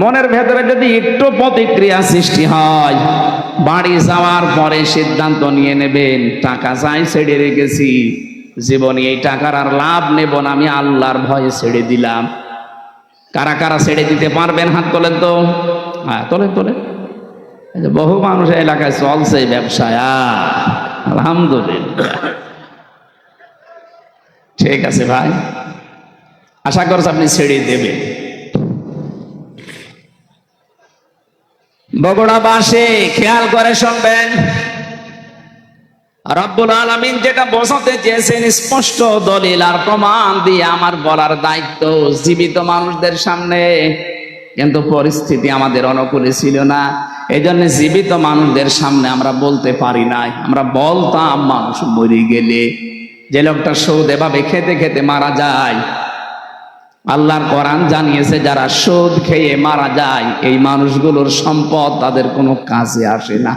মনের ভেতরে যদি একটু প্রতিক্রিয়া সৃষ্টি হয়, বাড়ি যাওয়ার পরে সিদ্ধান্ত নিয়ে নেবেন, টাকা চাই ছেড়ে রেখেছি, জীবনে এই টাকার আর লাভ নেব না, আমি আল্লাহর ভয়ে ছেড়ে দিলাম। কারা কারা ছেড়ে দিতে পারবেন হাত তোলেন তো? হ্যাঁ, তোলেন তোলেন। বহু মানুষ এলাকায় চলছে ব্যবসায়, আলহামদুলিল্লাহ। ঠিক আছে ভাই, আশা করছি আপনি ছেড়ে দেবেন। বগুড়াবাসী খেয়াল করে শুনবেন, রব্বুল আলামিন যেটা বোঝাতে চেয়েছেন স্পষ্ট দলিল আর প্রমাণ দিয়ে আমার বলার দায়িত্ব জীবিত মানুষদের সামনে, কিন্তু পরিস্থিতি আমাদের অনুকূলে ছিল না, এই জন্য জীবিত মানুষদের সামনে আমরা বলতে পারি নাই। আমরা বলতাম মানুষ মরে গেলে, যে লোকটা সুদ এভাবে খেতে খেতে মারা যায়, আল্লাহর কোরআন জানিয়েছে যারা সুদ খেয়ে মারা যায় এই মানুষগুলোর সম্পদ তাদের কোনো কাজে আসে না।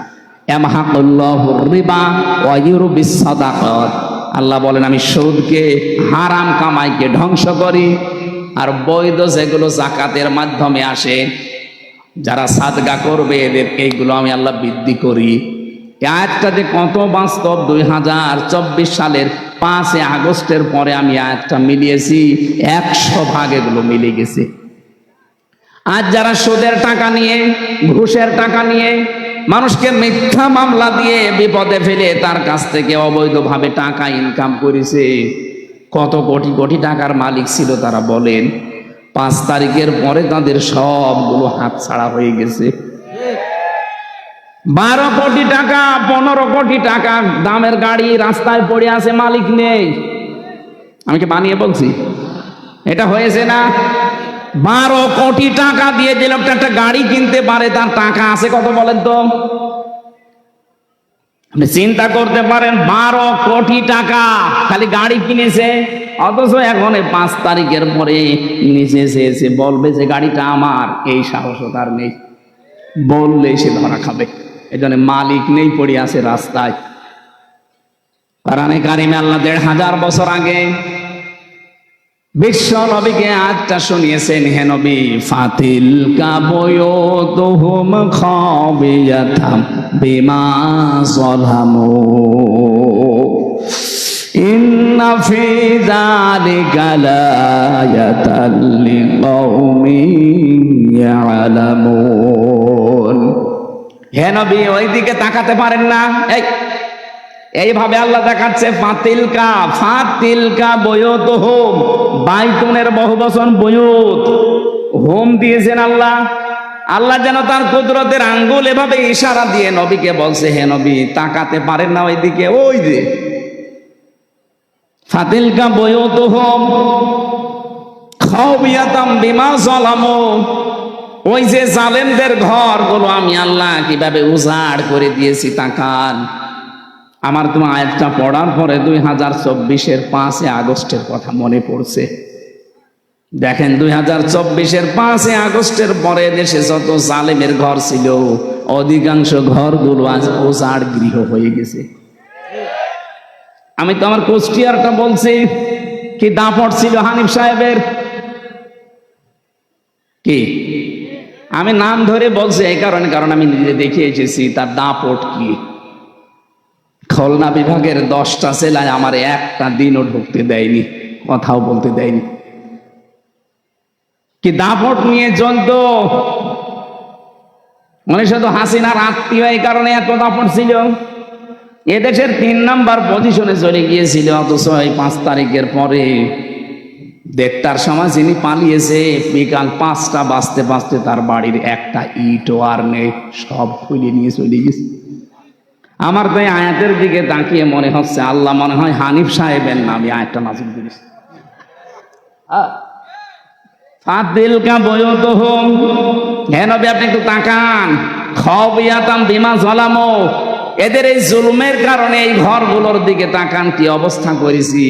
ইয়ামহাকুল্লাহুর রিবা ওয়া ইউরবিস সাদাকাত। আল্লাহ বলেন আমি সুদকে, হারাম কামাইকে ধ্বংস করি, আর বৈধ যেগুলো যাকাতের মাধ্যমে আসে, যারা সাদকা করবে এদের এইগুলো আমি আল্লাহ বৃদ্ধি করি। এই আয়াতটা যে কত বাস্তব, 2024 সালের 5 আগস্টের পরে আমি আয়াতটা মিলিয়েছি, 100 ভাগ এগুলো মিলে গেছে। আজ যারা সুদের টাকা নিয়ে, ঘুষের টাকা নিয়ে, মানুষকে মিথ্যা মামলা দিয়ে বিপদে ফেলে তার কাছ থেকে অবৈধভাবে টাকা ইনকাম করেছে, কত কোটি কোটি টাকার মালিক ছিল তারা বলেন। 5 তারিখের পরে তাদের সবগুলো হাতছাড়া হয়ে গেছে। 12 কোটি টাকা, 15 কোটি টাকা দামের গাড়ি রাস্তায় পড়ে আছে, মালিক নেই। আমি কি বানিয়ে বলছি? এটা হয়েছে না? 12 কোটি টাকা দিয়ে যে লোকটা একটা গাড়ি কিনতে পারে, তার টাকা আছে কত বলেন তো? আপনি চিন্তা করতে পারেন, 12 কোটি টাকা খালি গাড়ি কিনেছে, অথচ এখন 5 তারিখের পরে নিচে এসে বলবে যে গাড়িটা আমার, এই সাহসও তার নেই। বললে সে ধরা খাবে। এজন্য মালিক নেই, পড়ে আছে রাস্তায়। কোরআনে কারিমে আল্লাহ 1500 বছর আগে বিশ্ব নবীকে আয়াতটা শুনিয়েছেন, হে নবী, ফাতিল কাবয়তুহুম খাবিয়াতাম বিমা যালামু ইন্না ফি যালিকা লায়াতাল লিকাউমিন ইয়ালামুন। হে নবী, ওইদিকে তাকাতে পারেন না? এইভাবে আল্লাহ দেখাচ্ছে, ফাতিলকা বয়ুতুহুম, বাইতুনের বহুবচন বয়ুত, হোম দিয়েছেন আল্লাহ। আল্লাহ যেন তার কুদরতের আঙ্গুল এভাবে ইশারা দিয়ে নবীকে বলছে, হে নবী, তাকাতে পারেন না ওইদিকে? ওই যে ফাতিলকা বয়ুতুহুম খাবিয়াতাম বিমা যালামু, ওই যে জালেমদের ঘরগুলো আমি আল্লাহ কিভাবে উজাড় করে দিয়েছি, তাকান। আমার তোমার আয়াতটা পড়ার পরে 2024-এর 5 আগস্টের কথা মনে পড়ছে। দেখেন, 2024-এর 5 আগস্টের পরে দেশে যত জালেমের ঘর ছিল, অধিকাংশ ঘরগুলো আজ উজাড় গৃহ হয়ে গেছে। আমি তো আমার কুষ্টিয়ারটা বলছি, কি দাপট ছিল হানিফ সাহেবের, কি আমি নাম ধরে বলছি এই কারণে, কারণ আমি নিজে দেখে এসেছি তার দাপট কি। খুলনা বিভাগের 10টা জেলায় আমার একটা দিনও ঢুকতে দেয়নি, কথাও বলতে দেয়নি। কি দাপট নিয়ে চলতো, মানে শুধু হাসিনার আত্মীয়, এই কারণে এত দাপট ছিল। এদেশের 3 নাম্বার পজিশনে চলে গিয়েছিল, অথচ এই 5 তারিখের পরে 1:30টার সময় যিনি পালিয়েছে, বিকাল 5টা বাজতে বাজতে তার বাড়ির একটা ইটও আর নেই, সব খুলে নিয়ে চলে গেছে। আমার তো এই আয়াতের দিকে তাকিয়ে মনে হচ্ছে আল্লাহ মনে হয় হানিফ সাহেবের নামে আয়াতটা নাযিল করেছে। ফাতিলকা বয়ুতুহুম, হে নবী আপনি একটু তাকান, খাবিয়াতাম বিমা যালামু, এদের এই জুলুমের কারণে এই ঘরগুলোর দিকে তাকান, কি অবস্থা করেছি।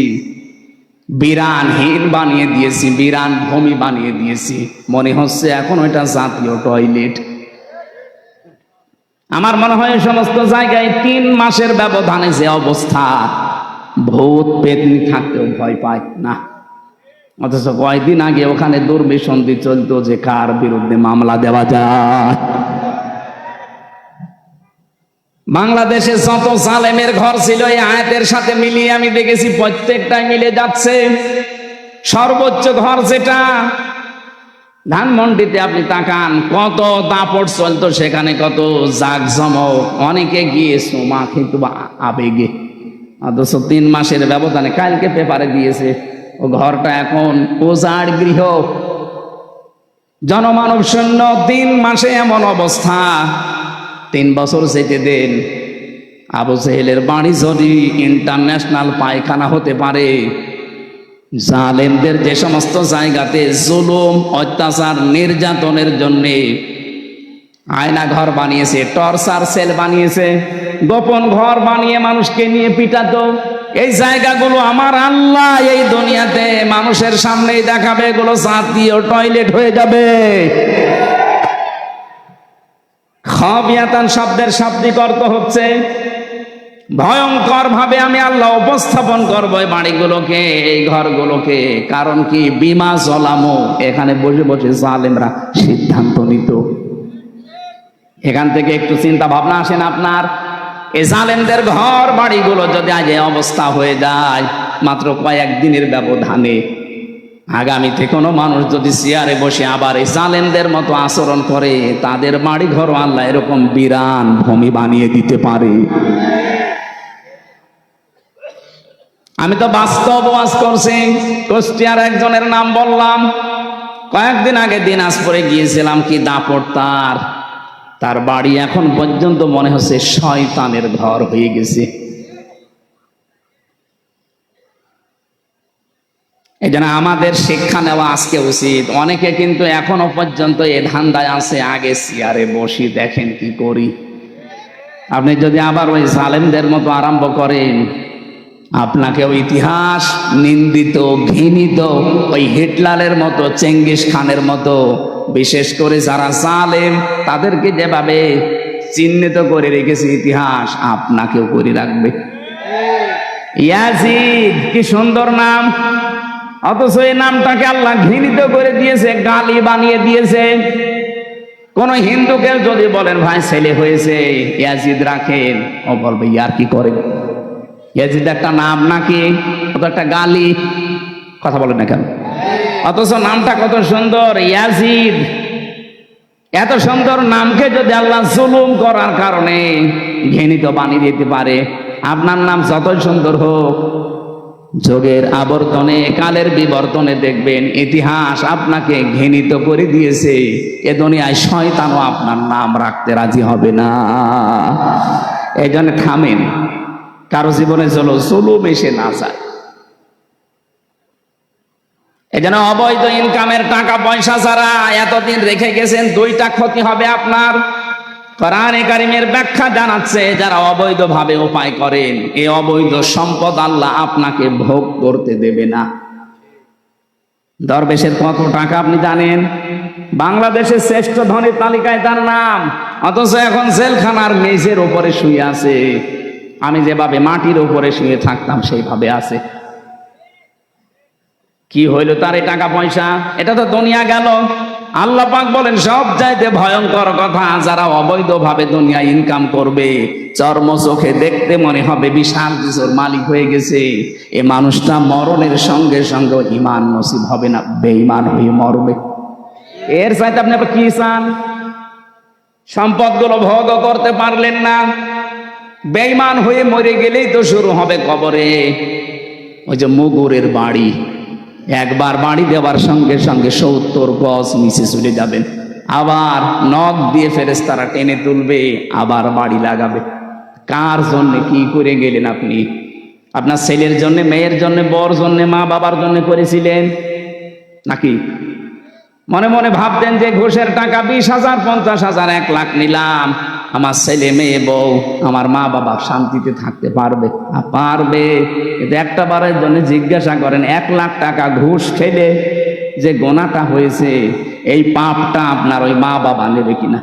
বিরানহীন বানিয়ে দিয়েছি, বিরান ভূমি বানিয়ে দিয়েছি, মনে হচ্ছে এখন ওইটা জাতীয় টয়লেট। আমার মনে হয় সমস্ত জায়গায় 3 মাসের ব্যবধানে যে অবস্থা, ভূত পেতনি থাকতেও ভয় পায় না। অথচ কয়েকদিন আগে ওখানে দুর্বিসন্ধি চলতো যে কার বিরুদ্ধে মামলা দেওয়া যায়। বাংলাদেশে যত জালেমের ঘর ছিল এই আয়াতের সাথে মিলিয়ে আমি দেখেছি প্রত্যেকটাই মিলে যাচ্ছে। সর্বোচ্চ ঘর যেটা ধানমন্ডিতে আপনি তাকান, কত দাপট চলতো সেখানে, কত জাঁকজমক, অনেকে গিয়ে সোমা কিন্তু আবেগে। অথচ 3 মাসের ব্যবধানে, কালকে পেপারে দিয়েছে, ও ঘরটা এখন উজাড় গৃহ, জনমানব শূন্য। 3 মাসে এমন অবস্থা। 3 বছর যেতে দেন, আবু জেহেলের বাড়ি যদি ইন্টারন্যাশনাল পায়খানা হতে পারে, জালেমদের যে সমস্ত জায়গাতে জুলুম, অত্যাচার, নির্যাতনের জন্য আয়না ঘর বানিয়েছে, টর্চার সেল বানিয়েছে, গোপন ঘর বানিয়ে মানুষকে নিয়ে পিটাতো, এই জায়গাগুলো আমার আল্লাহ এই দুনিয়াতে মানুষের সামনেই দেখাবে, এগুলো জাতীয় টয়লেট হয়ে যাবে। খাবিয়াতান শব্দের শাব্দিক অর্থ হচ্ছে ভয়ঙ্কর ভাবে আমি আল্লাহ উপস্থাপন করবো এই বাড়িগুলোকে, এই ঘরগুলোকে। কারণ কি, বিমা জলামো, এখানে বসে বসে জালেমরা সিদ্ধান্ত নিত। এখান থেকে একটু চিন্তা ভাবনা আসেন আপনার, এই জালেমদের ঘর বাড়িগুলো যদি আজ এই অবস্থা হয়ে যায় মাত্র কয়েকদিনের ব্যবধানে, আগামীতে কোনো মানুষ যদি চেয়ারে বসে আবার এই জালেমদের মতো আচরণ করে, তাদের বাড়ি ঘর আল্লাহ এরকম বিরান ভূমি বানিয়ে দিতে পারে। আমি তো বাস্তব ওয়াজ করছি। কুষ্টিয়ার একজনের নাম বললাম, কয়েকদিন আগে দিনাজপুরে গিয়েছিলাম, কি দাপট তার বাড়ি এখন পর্যন্ত মনে হচ্ছে শয়তানের ঘর হয়ে গেছে। এই জন্য আমাদের শিক্ষা নেওয়া আজকে উচিত। অনেকে কিন্তু এখনো পর্যন্ত এ ধান্দায় আছে, আগে চেয়ারে বসি দেখেন কি করি। আপনি যদি আবার ওই জালেমদের মতো আরম্ভ করেন, আপনাকে ওই ইতিহাস নিন্দিত ঘৃণিত ওই হিটলারের মতো, চেঙ্গিস খানের মতো, বিশেষ করে যারা জালেম তাদেরকে যেভাবে চিহ্নিত করে রেখেছে ইতিহাস, আপনাকেও করে রাখবে। ইয়াজিদ, কি সুন্দর নাম, অথচ এই নামটাকে আল্লাহ ঘৃণিত করে দিয়েছে, গালি বানিয়ে দিয়েছে। কোন হিন্দুকে যদি বলেন ভাই ছেলে হয়েছে ইয়াজিদ রাখেন, ও বলবে ইয়ার কি করে, ইয়াজিদ একটা নাম নাকি, কত একটা গালি, কথা বলেন না কেন? অথচ নামটা কত সুন্দর, ইয়াজিদ। এত সুন্দর নামকে যদি আল্লাহ জুলুম করার কারণে ঘৃণিত বানিয়ে দিতে পারে, আপনার নাম যতই সুন্দর হোক, যুগের আবর্তনে, কালের বিবর্তনে দেখবেন ইতিহাস আপনাকে ঘৃণিত করে দিয়েছে। এ দুনিয়ায় শয়তানও আপনার নাম রাখতে রাজি হবে না। এই জন্য থামেন, কারো জীবনে চলো জুলুম এসে না যায়। এই জন্য অবৈধ ইনকামের টাকা পয়সা যারা এতদিন রেখে গেছেন, দুইটা ক্ষতি হবে আপনার। কোরআনে কারিমের ব্যাখ্যা জানাচ্ছে, যারা অবৈধ ভাবে উপায় করেন, এই অবৈধ সম্পদ আল্লাহ আপনাকে ভোগ করতে দেবে না। দরবেশের কত টাকা আপনি জানেন? বাংলাদেশের শ্রেষ্ঠ ধনীর তালিকায় তার নাম, অথচ এখন জেলখানার মেঝের উপরে শুয়ে আছে। আমি যেভাবে মাটির উপরে শুয়ে থাকতাম সেইভাবে আছে। কি হইল তার এই টাকা পয়সা? এটা তো দুনিয়া গেল। আল্লাহ পাক বলেন সব চাইতে ভয়ঙ্কর কথা, যারা অবৈধভাবে দুনিয়া ইনকাম করবে, চর্ম চোখে দেখতে মনে হবে বিশাল কিছুর মালিক হয়ে গেছে, এ মানুষটা মরণের সঙ্গে সঙ্গে ঈমান নসিব হবে না, বেঈমান হয়ে মরবে। এর চাইতে আপনি কি চান? সম্পদগুলো ভোগ করতে পারলেন না, বেঈমান হয়ে মরে গেলেই তো শুরু হবে কবরে। ওই যে মুগুরের বাড়ি, একবার বাড়ি দেওয়ার সঙ্গে সঙ্গে 70 গজ নিচে চলে যাবেন, আবার নখ দিয়ে ফেরেশতারা টেনে তুলবে, আবার বাড়ি লাগাবে। কার জন্য কি করে গেলেন আপনি? আপনার ছেলের জন্য, মেয়ের জন্য, বর জন্য, মা বাবার জন্য করেছিলেন নাকি? মনে মনে ভাবতেন যে ঘুষের টাকা 20,000, 50,000, 1 লাখ নিলাম, আমার ছেলে মেয়ে বউ, আমার মা বাবা শান্তিতে থাকতে পারবে। পারবে, কিন্তু একটা বারের জন্য জিজ্ঞাসা করেন, 1 লাখ টাকা ঘুষ খেলে যে গোনাটা হয়েছে, এই পাপটা আপনার ওই মা বাবা নেবে কিনা?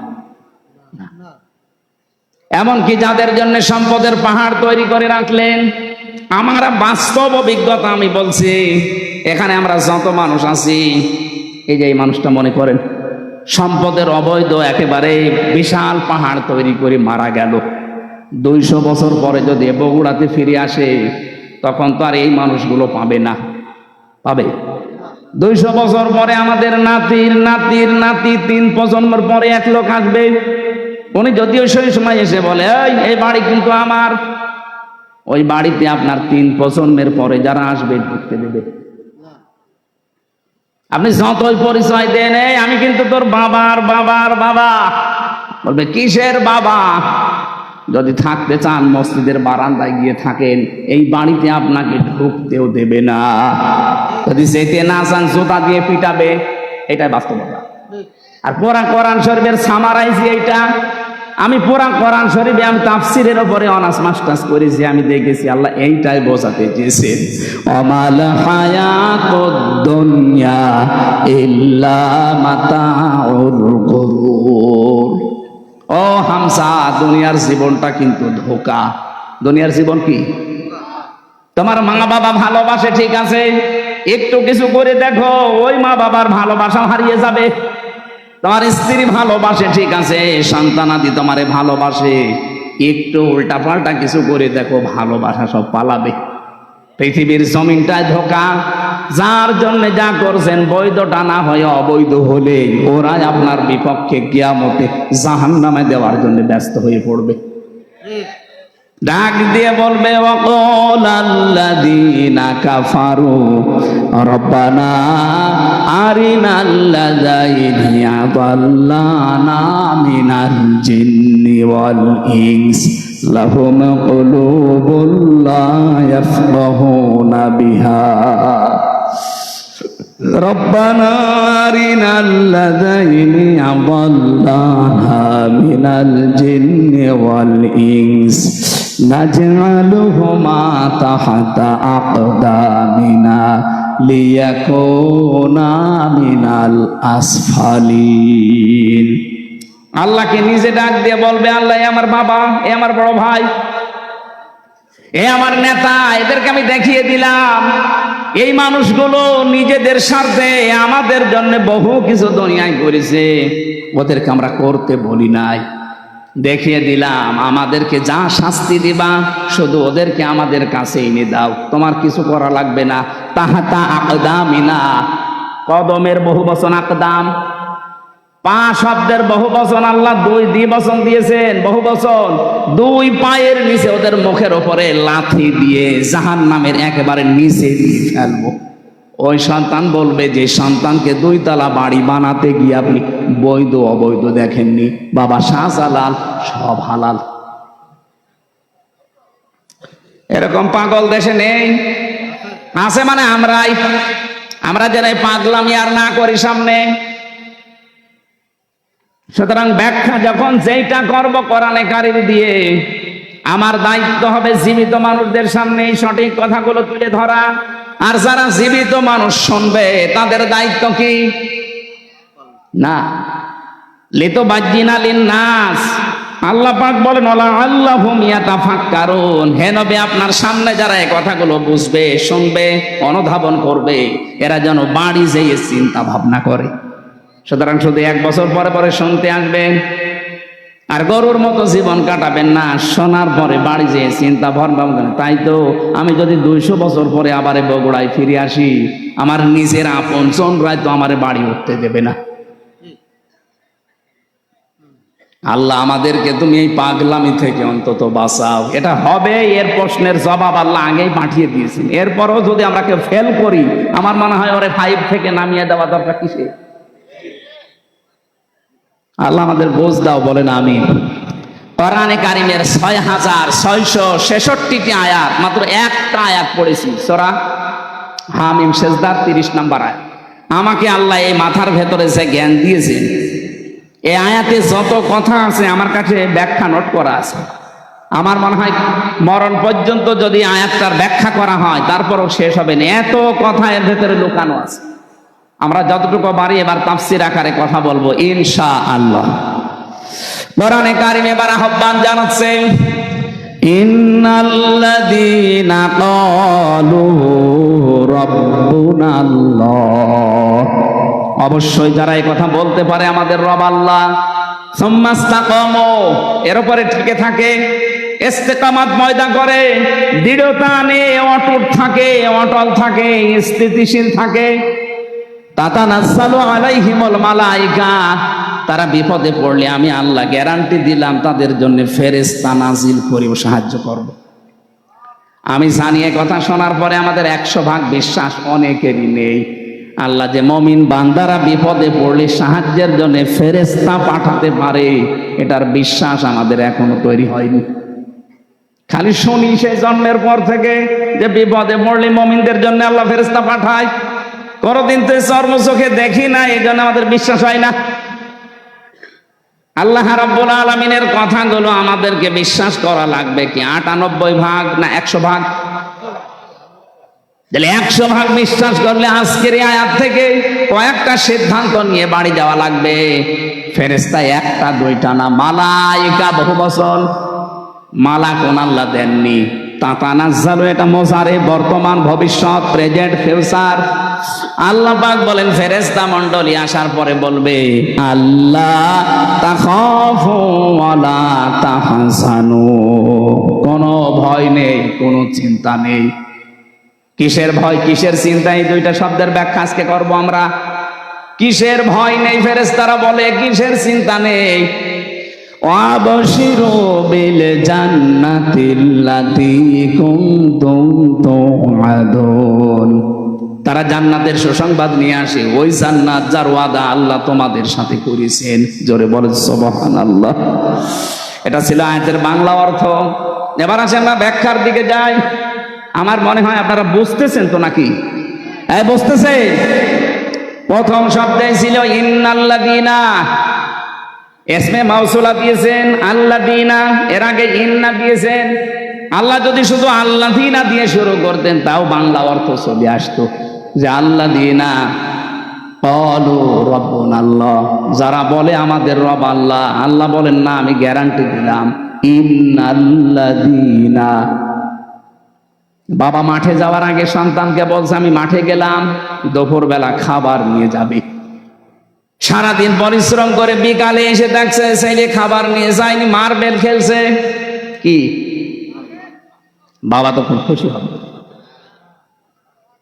এমনকি যাদের জন্য সম্পদের পাহাড় তৈরি করে রাখলেন, আমার বাস্তব অভিজ্ঞতা আমি বলছি, এখানে আমরা যত মানুষ আছি, এই যে এই মানুষটা মনে করেন সম্পদের অবৈধ একেবারে বিশাল পাহাড় তৈরি করে মারা গেল, 200 বছর পরে যদি বগুড়াতে ফিরে আসে, তখন তো আর এই মানুষগুলো পাবে না। পাবে? 200 বছর পরে আমাদের নাতির নাতির নাতি, 3 প্রজন্মের পরে এক লোক আসবে, উনি যদিও সেই সময় এসে বলে এই বাড়ি কিন্তু আমার, ওই বাড়িতে আপনার 3 প্রজন্মের পরে যারা আসবে ঢুকতে দেবে? আপনি যতই পরিচয় দেন, আমি কিন্তু তোর বাবার বাবার বাবা, বলবে কিসের বাবা? যদি থাকতে চান মসজিদের বারান্দায় গিয়ে থাকেন, এই বাড়িতে আপনাকে ঢুকতেও দেবে না। যদি যেতে না চান জুতা দিয়ে পিটাবে, এটাই বাস্তবতা। আর পুরা কোরআন শরীফের সামারাইজি এইটা। আমি পুরা কোরআন শরীফে আমি তাফসিরের উপরে অনার্স মাস্টার্স করেছি, আমি দেখেছি আল্লাহ এইটাই বোঝাতে চেয়েছেন, অমাল হায়াতুদ দুনিয়া ইল্লা মাতাউল গুরুর। ও হামসা, দুনিয়ার জীবনটা কিন্তু ধোঁকা। দুনিয়ার জীবন কি? তোমার মা বাবা ভালোবাসে ঠিক আছে, একটু কিছু করে দেখো ওই মা বাবার ভালোবাসা হারিয়ে যাবে। তোমার স্ত্রী ভালোবাসে ঠিক আছে, সন্তানাদি তোমারে ভালোবাসে, একটু উল্টা পাল্টা কিছু করে দেখো ভালোবাসা সব পালাবে। পৃথিবীর জমিনটায় ধোঁকা, যার জন্য যা করছেন বৈধটা না হয়ে অবৈধ হলে ওরাই আপনার বিপক্ষে কিয়ামতে জাহান্নামে দেওয়ার জন্য ব্যস্ত হয়ে পড়বে। ডাক দিয়ে বলবে ওয়াকালাল্লাযীনা কাফারু রব্বানা আরিনাল্লাযাইনি আযাল্লানা মিনাল জিন্নি ওয়াল ইনস লাহুম কুলুবুল লা ইয়াফকাহুনা বিহা রব্বানা আরিনাল্লাযাইনি আযাল্লানা মিনাল জিন্নি ওয়াল ইনস নাজআলুহুমা তাহতা আকদামিনা লিয়াকুনা মিনাল আসফালিন। আল্লাহকে নিজে ডাক দিয়ে বলবে, আল্লাহ এ আমার বাবা, এ আমার বড় ভাই, এ আমার নেতা, এদেরকে আমি দেখিয়ে দিলাম এই মানুষগুলো নিজেদের স্বার্থে আমাদের জন্য বহু কিছু দুনিয়ায় করেছে, ওদেরকে আমরা করতে বলি নাই। দেখিয়ে দিলাম আমাদেরকে যা শাস্তি দিবা শুধু ওদেরকে আমাদের কাছে এনে দাও, তোমার কিছু করা লাগবে না। তাহাতা আকদামিনা, কদমের বহু বচন আকদাম, পা শব্দের বহু বচন, আল্লাহ দুই দ্বিবচন দিয়েছেন, বহু বচন। দুই পায়ের নিচে ওদের মুখের উপরে লাথি দিয়ে জাহান্নামের একেবারে নিচে দিয়ে ফেলবো। ওই সন্তান বলবে যে সন্তানকে 2 তলা বাড়ি বানাতে গিয়ে আপনি বৈধ অবৈধ দেখেননি, বাবা শাহজালাল সব হালাল। এরকম পাগল দেশে নেই, আছে মানে আমরা যেন পাগলামি আর না করি সামনে। সুতরাং ব্যাখ্যা যখন যেইটা করব কোরআনে কারিম দিয়ে, আমার দায়িত্ব হবে জীবিত মানুষদের সামনে এই সঠিক কথাগুলো তুলে ধরা। আর যারা জীবিত মানুষ শুনবে তাদের দায়িত্ব কি? না লিতুবাজ্জিনা লিন্নাস, আল্লাহ পাক বলেন ওয়ালা আল্লাহুম ইয়াতাফাক্কারুন, হে নবী আপনার সামনে যারা এই কথাগুলো বুঝবে, শুনবে, অনুধাবন করবে, এরা যেন বাড়ি যেয়ে চিন্তা ভাবনা করে। সুতরাং শুধু 1 বছর পরে পরে শুনতে আসবেন আর গরুর মতো জীবন কাটাবেন না, শোনার পরে বাড়ি যেয়ে চিন্তা ভাবনা করেন। তাই তো আমি যদি 200 বছর পরে আবার বগুড়ায় ফিরে আসি, আমার নিজের আপন জনরাই তো আমার বাড়ি উঠতে দেবে না। আল্লাহ আমাদেরকে তুমি এই পাগলামি থেকে অন্তত বাঁচাও। এটা হবে, এর প্রশ্নের জবাব আল্লাহ আগেই পাঠিয়ে দিয়েছেন। এরপরও যদি আমরা কেউ ফেল করি, আমার মনে হয় ওরে 5 থেকে নামিয়ে দেওয়া দরকার। কিসে? আল্লাহ আমাদের বোঝ দাও, বলেন আমিন। কোরআনে কারিমের 6666টি আয়াত, মাত্র একটা আয়াত পড়েছি, সূরা হামিম সেজদার 30 নম্বর আয়াত। আমাকে আল্লাহ এই মাথার ভেতরে যে জ্ঞান দিয়েছেন, এই আয়াতে যত কথা আছে আমার কাছে ব্যাখ্যা নোট করা আছে। আমার মনে হয় মরণ পর্যন্ত যদি আয়াতটার ব্যাখ্যা করা হয় তারপরও শেষ হবে না, এত কথা এর ভেতরে লুকানো আছে। আমরা যতটুকু পারি এবার তাফসীর আকারে কথা বলবো ইনশাআল্লাহ। কোরআনে কারিম এবার আহ্বান জানাচ্ছে, ইন্নাল্লাযীনা ক্বালু রাব্বুনাল্লাহ, অবশ্যই যারা এই কথা বলতে পারে আমাদের রব আল্লাহ, সুম্মাস্তাকামু, এর উপরে টিকে থাকে, ইস্তেকামাত ময়দা করে, দৃঢ়তা নিয়ে অটুট থাকে, অটল থাকে, স্থিতিশীল থাকে, তাতানাজ্জালু আলাইহিমুল মালায়েকা, তারা বিপদে পড়লে আমি আল্লাহ গ্যারান্টি দিলাম তাদের জন্য ফেরেশতা নাজিল করেও সাহায্য করব। আমি জানি এই কথা শোনার পরে আমাদের 100% বিশ্বাস অনেকেরই নেই। আল্লাহ যে মুমিন বান্দারা বিপদে পড়লে সাহায্যের জন্য ফেরেশতা পাঠাতে পারে, এটার বিশ্বাস আমাদের এখনো তৈরি হয়নি। খালি শুনি সেই জন্মের পর থেকে যে বিপদে পড়লে মুমিনদের জন্য আল্লাহ ফেরেশতা পাঠায়, কোনদিন তো চর্ম চোখে দেখি না, এই জন্য আমাদের বিশ্বাস হয় না। আল্লাহ রাব্বুল আলামিনের কথাগুলো আমাদেরকে বিশ্বাস করা লাগবে কি 98% না 100%? তাহলে 100% বিশ্বাস করলে আজকের এই আয়াত থেকে কয়েকটা সিদ্ধান্ত নিয়ে বাড়ি যাওয়া লাগবে। ফেরেশতা একটা দুইটা না, মালাইকা বহু বচন। মালা কোন আল্লাহ দেননি। তাতানাজ্জালু এটা মোজারে, বর্তমান, ভবিষ্যৎ, প্রেজেন্ট, ফিউচার। আল্লাহ পাক বলেন ফেরেশতা মণ্ডলী আসার পরে বলবে আল্লাহ তাখাফু ওয়ালা তাহজানু, কোনো ভয় নেই, কোনো চিন্তা নেই। কিসের ভয়, কিসের চিন্তা, এই দুইটা শব্দের ব্যাখ্যা আজকে করব আমরা। কিসের ভয় নেই ফেরেশতারা বলে, কিসের চিন্তা নেই? ওয়াবশিরু বিল জান্নাতিল্লাতী কুনতুম তুআদুন, তারা জান্নাতের সুসংবাদ নিয়ে আসে, ওই জান্নাত যার ওয়াদা আল্লাহ তোমাদের সাথে করেছেন। জোরে বলেন সুবহানাল্লাহ। এটা ছিল আয়াতের বাংলা অর্থ। এবার আসেন না ব্যাখ্যার দিকে যাই। আমার মনে হয় আপনারা বুঝতেছেন তো নাকি? হ্যাঁ বুঝতেছে। প্রথম শব্দে ছিল ইন্নাল্লাযীনা, ইসমে মাউসুলা দিয়েছেন আল্লাযীনা, এর আগে ইন্না দিয়েছেন। আল্লাহ যদি শুধু আল্লাযীনা দিয়ে শুরু করতেন তাও বাংলা অর্থ চলে আসতো, যে আল্লাযীনা ক্বালু রাব্বুনাল্লাহ, যারা বলে আমাদের রব আল্লাহ। আল্লাহ বলেন না, আমি গ্যারান্টি দিলাম ইন্নাল্লাযীনা। বাবা মাঠে যাওয়ার আগে সন্তানকে বলছে আমি মাঠে গেলাম, দুপুরবেলা খাবার নিয়ে যাবে। সারাদিন পরিশ্রম করে বিকালে এসে দেখছে ছেলে খাবার নিয়ে যায়নি, মার্বেল খেলছে। কি বাবা তো খুব খুশি হবে।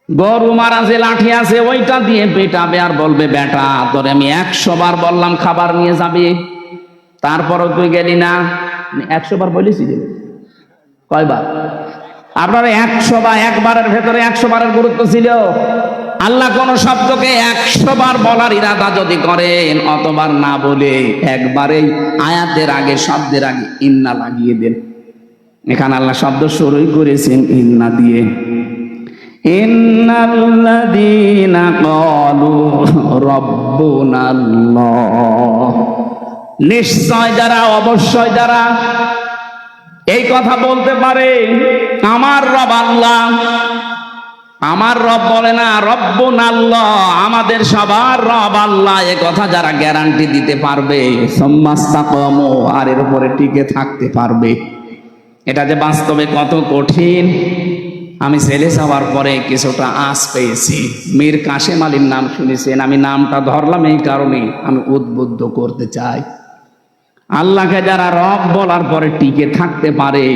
গরু মারা যে লাঠি আছে ওইটা দিয়ে পেটাবে আর বলবে বেটা তোরে আমি 100 বার বললাম খাবার নিয়ে যাবে, তারপরও তুই গেলি না। 100 বার বলেছি, কয়বার? আপনারা 100 বার, একবারের ভেতরে 100 বারের গুরুত্ব ছিল। আল্লাহ কোন শব্দকে 100 বার বলার ইরাদা যদি করেন, অতবার না বলে একবারেই আয়াতের আগে, শব্দের আগে ইন্না লাগিয়ে দেন। এখানে আল্লাহ শব্দ শুরুই করেছেন ইন্না দিয়ে। ইন্নাল্লাযীনা ক্বালু রাব্বুনাল্লাহ, নিশ্চয় যারা, অবশ্যই যারা এই কথা বলতে পারে আমার রব আল্লাহ। আমার রব বলে না রব্বুনাল্লাহ, আমাদের সবার রব আল্লাহ, এ কথা যারা গ্যারান্টি দিতে পারবে, সুম্মাস্তাকামু, আর এর উপরে টিকে থাকতে পারবে। এটা যে বাস্তবে কত কঠিন, আমি ছেলে যাওয়ার পরে কিছুটা আঁচ পেয়েছি। মীর কাশেম আলীর নাম শুনেছেন, আমি নামটা ধরলাম এই কারণে, আমি উদ্বুদ্ধ করতে চাই। আল্লাহকে যারা রব বলার পরে টিকে থাকতে পারে,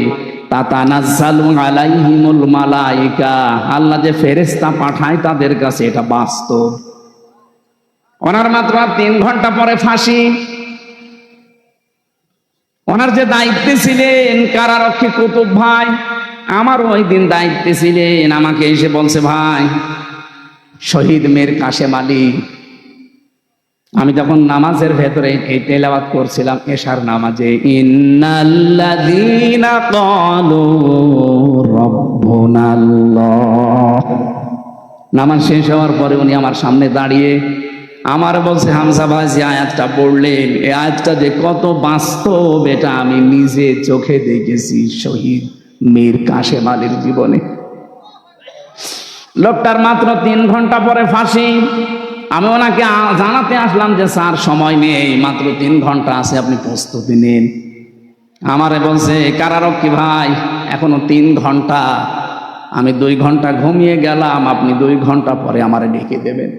তাতানাজ্জালু আলাইহিমুল মালাইকা, আল্লাহ যে ফেরেশতা পাঠায় তাদের কাছে, এটা বাস্তব। ওনার মাত্র 3 ঘন্টা পরে ফাঁসি। ওনার যে দায়িত্বে ছিলেন কারারক্ষী কুতুব ভাই, আমার ওই দিন দায়িত্বে ছিলেন, আমাকে এসে বলছে ভাই শহীদ মীর কাশেম আলী। আমি যখন নামাজের ভেতরে এই তেলাওয়াত করছিলাম এশার নামাজে, ইন্নাল্লাযীনা ক্বালু রাব্বুনাল্লাহ, নামাজ শেষ হওয়ার পরে উনি আমার সামনে দাঁড়িয়ে আমার বলছে হামজা ভাই যে আয়াতটা পড়লেন, এই আয়াতটা যে কত বাস্তব এটা আমি নিজে চোখে দেখেছি শহীদ মীর কাশেম আলীর জীবনে। লোকটার মাত্র 3 ঘন্টা পরে ফাঁসি। আমি ওনাকে জানাতে আসলাম যে স্যার সময় নেই, মাত্র 3 ঘন্টা আছে, আপনি প্রস্তুতি নিন। আমারে বলছে কারারক্ষী ভাই এখনো 3 ঘন্টা, আমি 2 ঘন্টা ঘুমিয়ে গেলাম, আপনি 2 ঘন্টা পরে আমারে ডেকে দেবেন।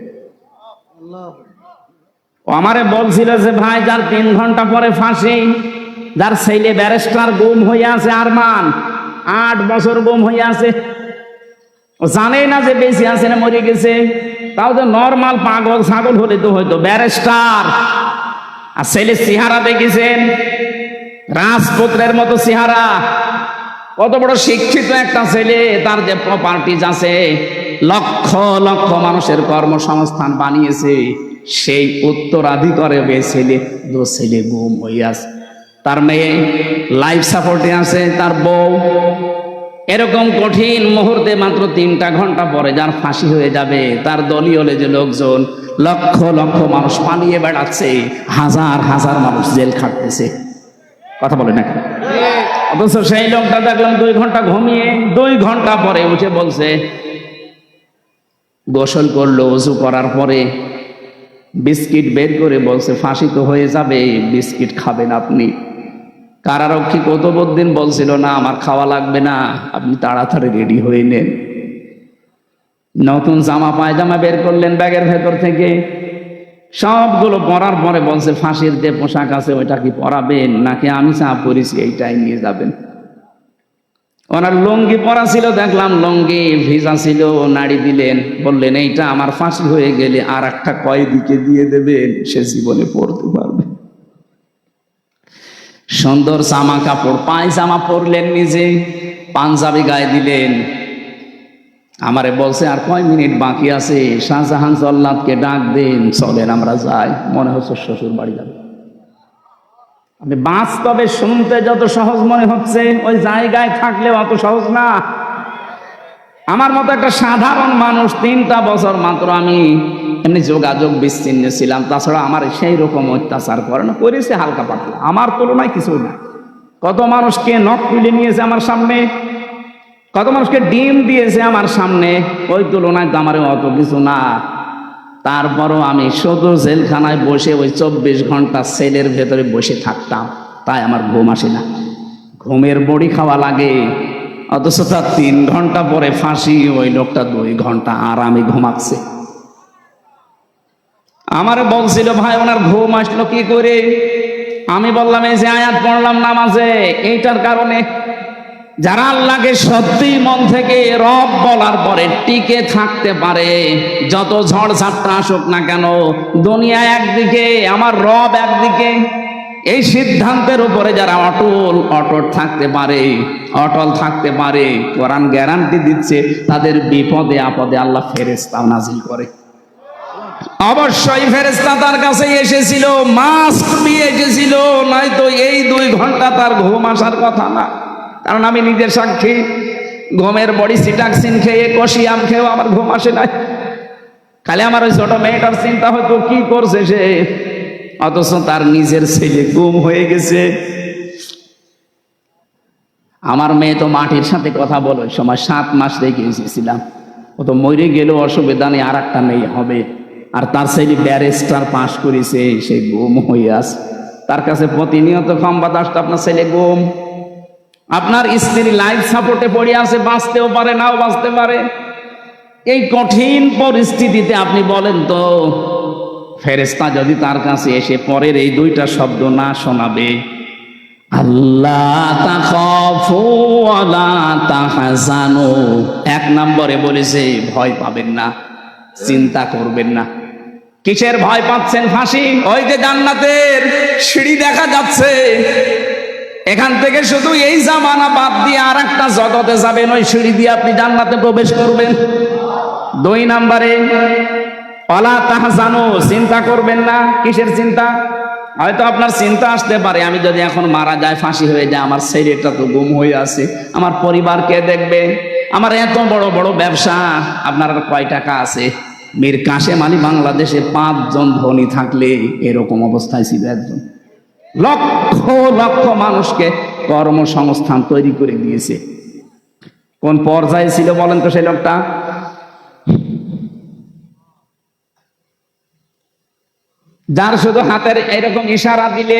ও আমারে বলছিল যে ভাই যার 3 ঘন্টা পরে ফাঁসি, যার ছেলে ব্যারিস্টার গুম হয়ে আছে, আরমান 8 বছর গুম হয়ে আছে, ও জানেই না যে বেঁচে আছে না মরে গেছে। তাও তো নর্মাল পাগল ছাগল হলে তো হয়তো, ব্যারিস্টার। আর ছেলে চেহারা দেখেছেন, রাজপুত্রের মতো চেহারা, কত বড় শিক্ষিত একটা ছেলে, তার যে প্রপার্টিজ আছে, লক্ষ লক্ষ মানুষের কর্মসংস্থান বানিয়েছে, সেই উত্তরাধিকারে ছেলে, 2 ছেলে গুম হয়ে আছে। তার মেয়ে লাইফ সাপোর্টে আছে, তার বউ। এরকম কঠিন মুহূর্তে মাত্র 3টা ঘন্টা পরে যার ফাঁসি হয়ে যাবে, তার দলীয় যে লোকজন, লক্ষ লক্ষ মানুষ পালিয়ে বেড়াচ্ছে, হাজার হাজার মানুষ জেল খাটতেছে। কথা বলে না, অথচ সেই লোকটা দেখলাম 2 ঘন্টা ঘুমিয়ে 2 ঘন্টা পরে উঠে বলছে, গোসল করলো, ওযু করার পরে বিস্কিট বের করে বলছে ফাঁসি তো হয়ে যাবে, বিস্কিট খাবেন আপনি। কারারক্ষী কুতুবউদ্দিন বলছিল না আমার খাওয়া লাগবে না, আপনি তাড়াতাড়ি রেডি হয়ে নেন। নতুন জামা পায়জামা বের করলেন ব্যাগের ভেতর থেকে, সবগুলো পরার পরে বলছে ফাঁসির যে পোশাক আছে ওইটা কি পরাবেন নাকি আমি যা পরেছি এইটাই নিয়ে যাবেন। ওনার লুঙ্গি পরা ছিল, দেখলাম লুঙ্গি ভিজা ছিল, নাড়ি দিলেন, বললেন এইটা আমার ফাঁসি হয়ে গেলে আর একটা কয়েদিকে দিয়ে দেবেন, সে জীবনে পড়তে পারবে। সুন্দর জামা কাপড় পায়জামা পরলেন, নিজে পাঞ্জাবি গায়ে দিলেন। আমারে বলছে আর কয় মিনিট বাকি আছে, শাহজাহান জল্লাদকে ডাক দেন, চলেন আমরা যাই। মনে হচ্ছে শ্বশুর বাড়ি যাবে। আপনি বাস্তবে শুনতে যত সহজ মনে হচ্ছে, ওই জায়গায় থাকলে অত সহজ না। আমার মতো একটা সাধারণ মানুষ, 3টা বছর মাত্র আমি এমনি যোগাযোগ বিচ্ছিন্ন ছিলাম, তাছাড়া আমার সেই রকম অত্যাচার করে না, করেছে হালকা পাতলা, আমার তুলনায় কিছু না। কত মানুষকে নখ তুলে নিয়েছে আমার সামনে, কত মানুষকে ডিম দিয়েছে আমার সামনে, ওই তুলনায় তো আমার অত কিছু না। তারপরও আমি শুধু জেলখানায় বসে ওই 24 ঘন্টা সেলের ভেতরে বসে থাকতাম, তাই আমার ঘুম আসে না। ঘুমের বড়ি খাওয়া লাগে, অথচ তার 3 ঘন্টা পরে ফাঁসি, ওই লোকটা 2 ঘন্টা আরামে ঘুমাচ্ছে। আমারে বলছিল ভাই ওনার ঘুম আসলো কি করে, আমি বললাম এই যে আয়াত পড়লাম নামাজে, এইটার কারণে। যারা আল্লাহকে সত্যি মন থেকে রব বলার পরে টিকে থাকতে পারে, যত ঝড় ঝাপটা আসুক না কেন, দুনিয়া একদিকে আমার রব একদিকে, এই সিদ্ধান্তের উপরে যারা অটল থাকতে পারে, কোরআন গ্যারান্টি দিচ্ছে তাদের বিপদে আপদে আল্লাহ ফেরেশতা নাজিল করে। অবশ্যই ফেরেশতা তার কাছে এসেছিল, মাস্ক নিয়ে এসেছিল, নয়তো এই 2 ঘন্টা তার ঘুম আসার কথা না। কারণ আমি নিজের সাক্ষী, ঘুমের বড়ি সিটাক্সিন খেয়ে, কষিয়াম খেয়েও আমার ঘুম আসে নাই। খালি আমার ওই ছোট মেয়েটার চিন্তা হয়তো কি করছে সে, অথচ তার নিজের ছেলে গুম হয়ে গেছে। আমার মেয়ে তো মাটির সাথে কথা বলে, সময় 7 মাস রেখে এসেছিলাম, ও তো মরে গেলেও অসুবিধা নেই, আর একটা মেয়ে হবে। আর তার ছেলে ব্যারিস্টার পাশ করেছে, সে গুম হয়ে আছে। তার কাছে প্রতিনিয়ত সংবাদ আসতো আপনার ছেলে গুম, আপনার স্ত্রী লাইফ সাপোর্টে পড়ে আছে, বাঁচতেও পারে নাও বাঁচতে পারে। এই কঠিন পরিস্থিতিতে আপনি বলেন তো, ফেরেশতা যদি তার কাছে এসে পরের এই 2টা শব্দ না শোনাবে, আল্লাহ তাখাফু ওয়ালা তাহজানু, 1 নম্বরে বলেছে ভয় পাবেন না, চিন্তা করবেন না। কিসের ভয় পাচ্ছেন? ফাঁসি। ওই যে জান্নাতের সিঁড়ি দেখা যাচ্ছে, এখান থেকে শুধু এই জামানা বাদ দিয়ে আর একটা জগতে যাবেন, ওই সিঁড়ি দিয়ে আপনি জান্নাতে প্রবেশ করবেন। 2 নম্বরে ওয়ালা তাহজানু, চিন্তা করবেন না। কিসের চিন্তা? হয়তো আপনার চিন্তা আসতে পারে আমি যদি এখন মারা যায়, ফাঁসি হয়ে যায়, আমার ছেলেটা তো গুম হয়ে আছে, আমার পরিবার কে দেখবে, আমার এত বড় বড় ব্যবসা, আপনার কয় টাকা আছে? মীর কাশেম আলী বাংলাদেশে 5 জন ধনী থাকলে এরকম অবস্থায় ছিল একজন। লক্ষ লক্ষ মানুষকে কর্মসংস্থান তৈরি করে দিয়েছে। কোন পর্যায়ে ছিল বলেন তো সেই লোকটা? যার শুধু হাতের এরকম ইশারা দিলে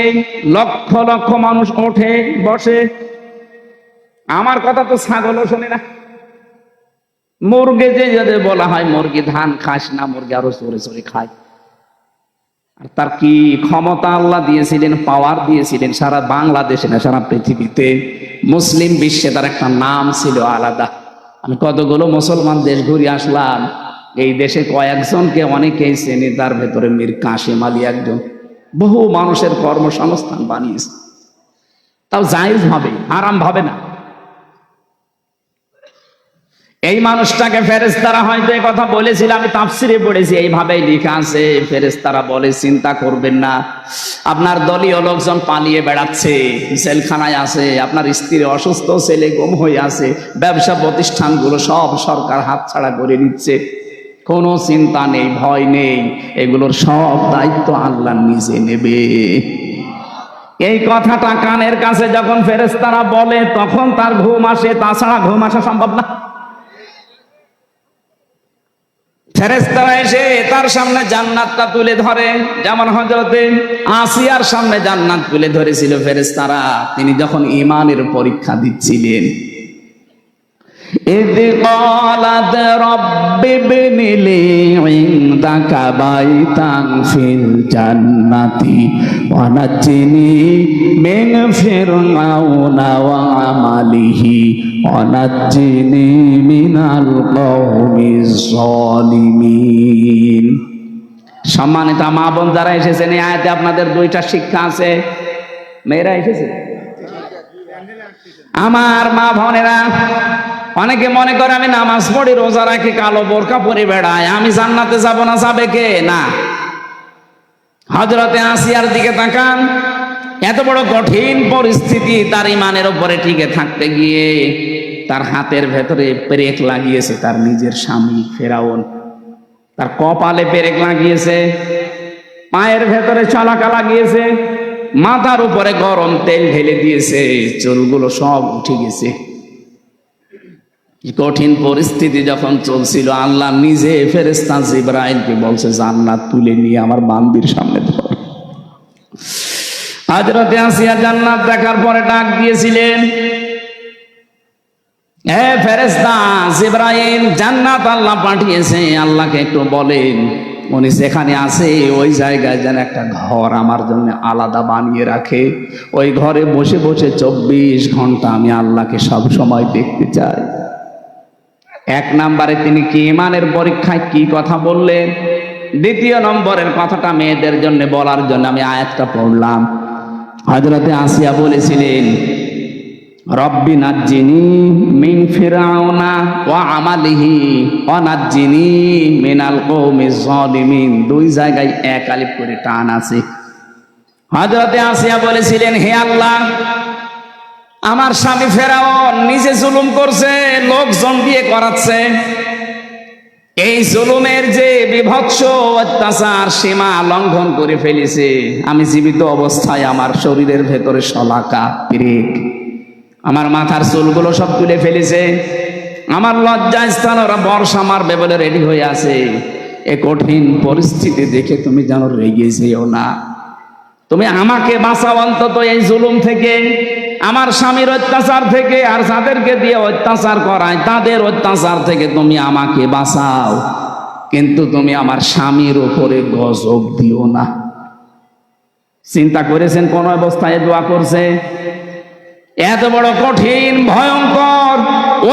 লক্ষ লক্ষ মানুষ ওঠে বসে। আমার কথা তো ছাগলও শোনে না। মুরগি যে যদি বলা হয় মুরগি ধান খাস না, মুরগি আরো চড়ে চড়ে খায়। আর তার কি ক্ষমতা আল্লাহ দিয়েছিলেন, পাওয়ার দিয়েছিলেন সারা বাংলাদেশে না সারা পৃথিবীতে, মুসলিম বিশ্বে তার একটা নাম ছিল আলাদা। আমি কতগুলো মুসলমান দেশ ঘুরে আসলাম, এই দেশে কয়েকজনকে অনেকেই চেনে, তার ভেতরে মীর কাশেম আলী একজন। বহু মানুষের কর্মসংস্থান বানিয়েছে, তাও জায়েজ ভাবে, আরাম ভাবে না। এই মানুষটাকে ফেরেশতারা হয়তো এই কথা বলেছিল, আমি তাফসিরে পড়েছি, এইভাবেই লেখা আছে। ফেরেশতারা বলে চিন্তা করবেন না, আপনার দলীয় লোকজন পালিয়ে বেড়াচ্ছে, জেলখানায় আছে, আপনার স্ত্রী অসুস্থ, ছেলে গুম হয়ে আছে, ব্যবসা প্রতিষ্ঠানগুলো সব সরকার হাতছাড়া করে নিচ্ছে, কোনো চিন্তা নেই, ভয় নেই, এগুলোর সব দায়িত্ব আল্লাহ নিজে নেবে। এই কথাটা কানের কাছে যখন ফেরেশতারা বলে তখন তার ঘুম আসে, তাছাড়া ঘুম আসা সম্ভব না। ফেরেশতারা এসে তার সামনে জান্নাতটা তুলে ধরে, যেমন হযরতে আসিয়ার সামনে জান্নাত তুলে ধরেছিল ফেরেশতারা তিনি যখন ঈমানের পরীক্ষা দিচ্ছিলেন। إذ قالت رب ابن لي عندك بيتا في الجنة ونجني من فرعون وعمله ونجني من القوم الظالمين। সম্মানিত মা বোন যারা এসেছেন, এই আয়াতে আপনাদের দুইটা শিক্ষা আছে। মেয়েরা এসেছে, আমার মা বোনেরা, অনেকে মনে করে আমি নামাজ পড়ি, রোজা রাখি, কালো বোরকা পরে বেড়াই, আমি জান্নাতে যাব না, যাবে কে? না। হযরতে আসিয়ার দিকে তাকান, এত বড় কঠিন পরিস্থিতি, তার ঈমানের উপরে টিকে থাকতে গিয়ে তার হাতের ভেতরে পেরেক লাগিয়েছে তার নিজের স্বামী ফেরাউন, তার কপালে পেরেক লাগিয়েছে, পায়ের ভেতরে চালাকা লাগিয়েছে, মাথার উপরে গরম তেল ঢেলে দিয়েছে, চুলগুলো সব উঠে গেছে। কঠিন পরিস্থিতি যখন চলছিল, আল্লাহ নিজে ফেরেশতা জিবরাইলকে বলছে জান্নাত তুলে নিয়ে আমার বান্দির সামনে ধর। হযরতে আসিয়া জান্নাত দেখার পরে ডাক দিয়েছিলেন, হে ফেরেশতা জিবরাইল, জান্নাত আল্লাহ পাঠিয়েছে, আল্লাহকে একটু বলেন উনি যেখানে আছে ওই জায়গায় যেন একটা ঘর আমার জন্য আলাদা বানিয়ে রাখে, ওই ঘরে বসে বসে 24 ঘন্টা আমি আল্লাহকে সব সময় দেখতে চাই। এক নম্বরে তিনি কি ঈমানের পরীক্ষায় কি কথা বললেন, দ্বিতীয় নম্বরের কথাটা মেয়েদের জন্য বলার জন্য আমি আয়াতটা পড়লাম। হযরতে আসিয়া বলেছিলেন, রব্বি নাজ্জিনি মিন ফিরআউনা ওয়া আমালিহি ওয়া নাজ্জিনি মিনাল কওমিজ জালিমিন। দুই জায়গায় এক আলিফ করে টান আছে। হযরতে আসিয়া বলেছিলেন, হে আল্লাহ, আমার স্বামী ফেরাউন নিজে জুলুম করছে, লোকজন দিয়ে করাচ্ছে, এই জুলুমের যে বিভৎস অত্যাচার সীমা লঙ্ঘন করে ফেলেছে, আমি জীবিত অবস্থায় আমার শরীরের ভেতরে শলাকা পেরেক, আমার মাথার চুলগুলো সব তুলে ফেলেছে, আমার লজ্জা স্থান ওরা বর্ষা মারবে বলে রেডি হয়ে আছে। এ কঠিন পরিস্থিতি দেখে তুমি যেন রেগে যেও না, তুমি আমাকে বাঁচাও অন্তত এই জুলুম থেকে, আমার স্বামীর অত্যাচার থেকে, আর যাদেরকে দিয়ে অত্যাচার করায় তাদের অত্যাচার থেকে তুমি আমাকে বাঁচাও, কিন্তু তুমি আমার স্বামীর উপরে গজব দিও না। চিন্তা করেছেন কোন অবস্থায় দোয়া করছে? এত বড় কঠিন ভয়ঙ্কর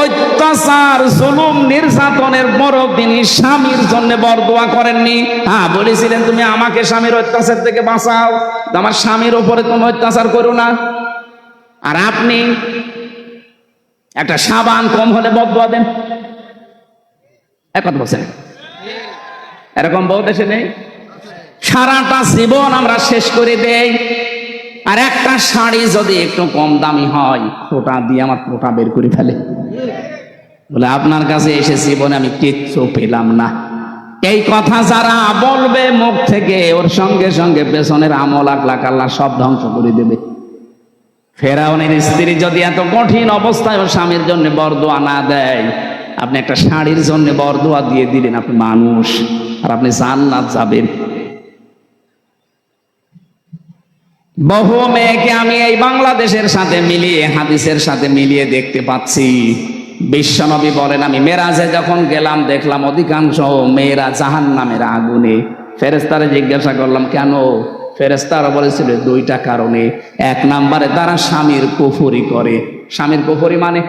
অত্যাচার জুলুম নির্যাতনের পরও তিনি স্বামীর জন্য বরদোয়া করেননি। হ্যাঁ, বলেছিলেন তুমি আমাকে স্বামীর অত্যাচার থেকে বাঁচাও, আমার স্বামীর উপরে তুমি অত্যাচার করো না। আর আপনি একটা সাবান কম হলে বদদোয়া দেন, এক কথা বলছেন, এরকম বহু দেশে নেই। সারাটা জীবন আমরা শেষ করে দেই, আর একটা শাড়ি যদি একটু কম দামি হয়, ফোঁটা দিয়ে আমার ফোঁটা বের করে ফেলে, বলে আপনার কাছে এসে জীবনে আমি কিচ্ছু পেলাম না। এই কথা যারা বলবে মুখ থেকে, ওর সঙ্গে সঙ্গে পেছনের আমল আখলাক আল্লাহ সব ধ্বংস করে দেবে। ফেরাউনের স্ত্রী যদি এত কঠিন অবস্থায় ওর স্বামীর জন্য বরদোয়া না দেয়, আপনি একটা শাড়ির জন্য বরদোয়া দিয়ে দিলেন, আপনি মানুষ, আর আপনি জান্নাত যাবেন। বহু মেয়েকে আমি এই বাংলাদেশের সাথে মিলিয়ে, হাদিসের সাথে মিলিয়ে দেখতে পাচ্ছি। বিশ্বনবী বলেন, আমি মেরাজে যখন গেলাম দেখলাম অধিকাংশ মেয়েরা জাহান্নামের আগুনে। ফেরেশতারে জিজ্ঞাসা করলাম কেন? ফেরেশতারা বলেছিল দুইটা কারণে। এক নম্বরে তারা স্বামীর কুফরি করে। স্বামীর কুফরি মানে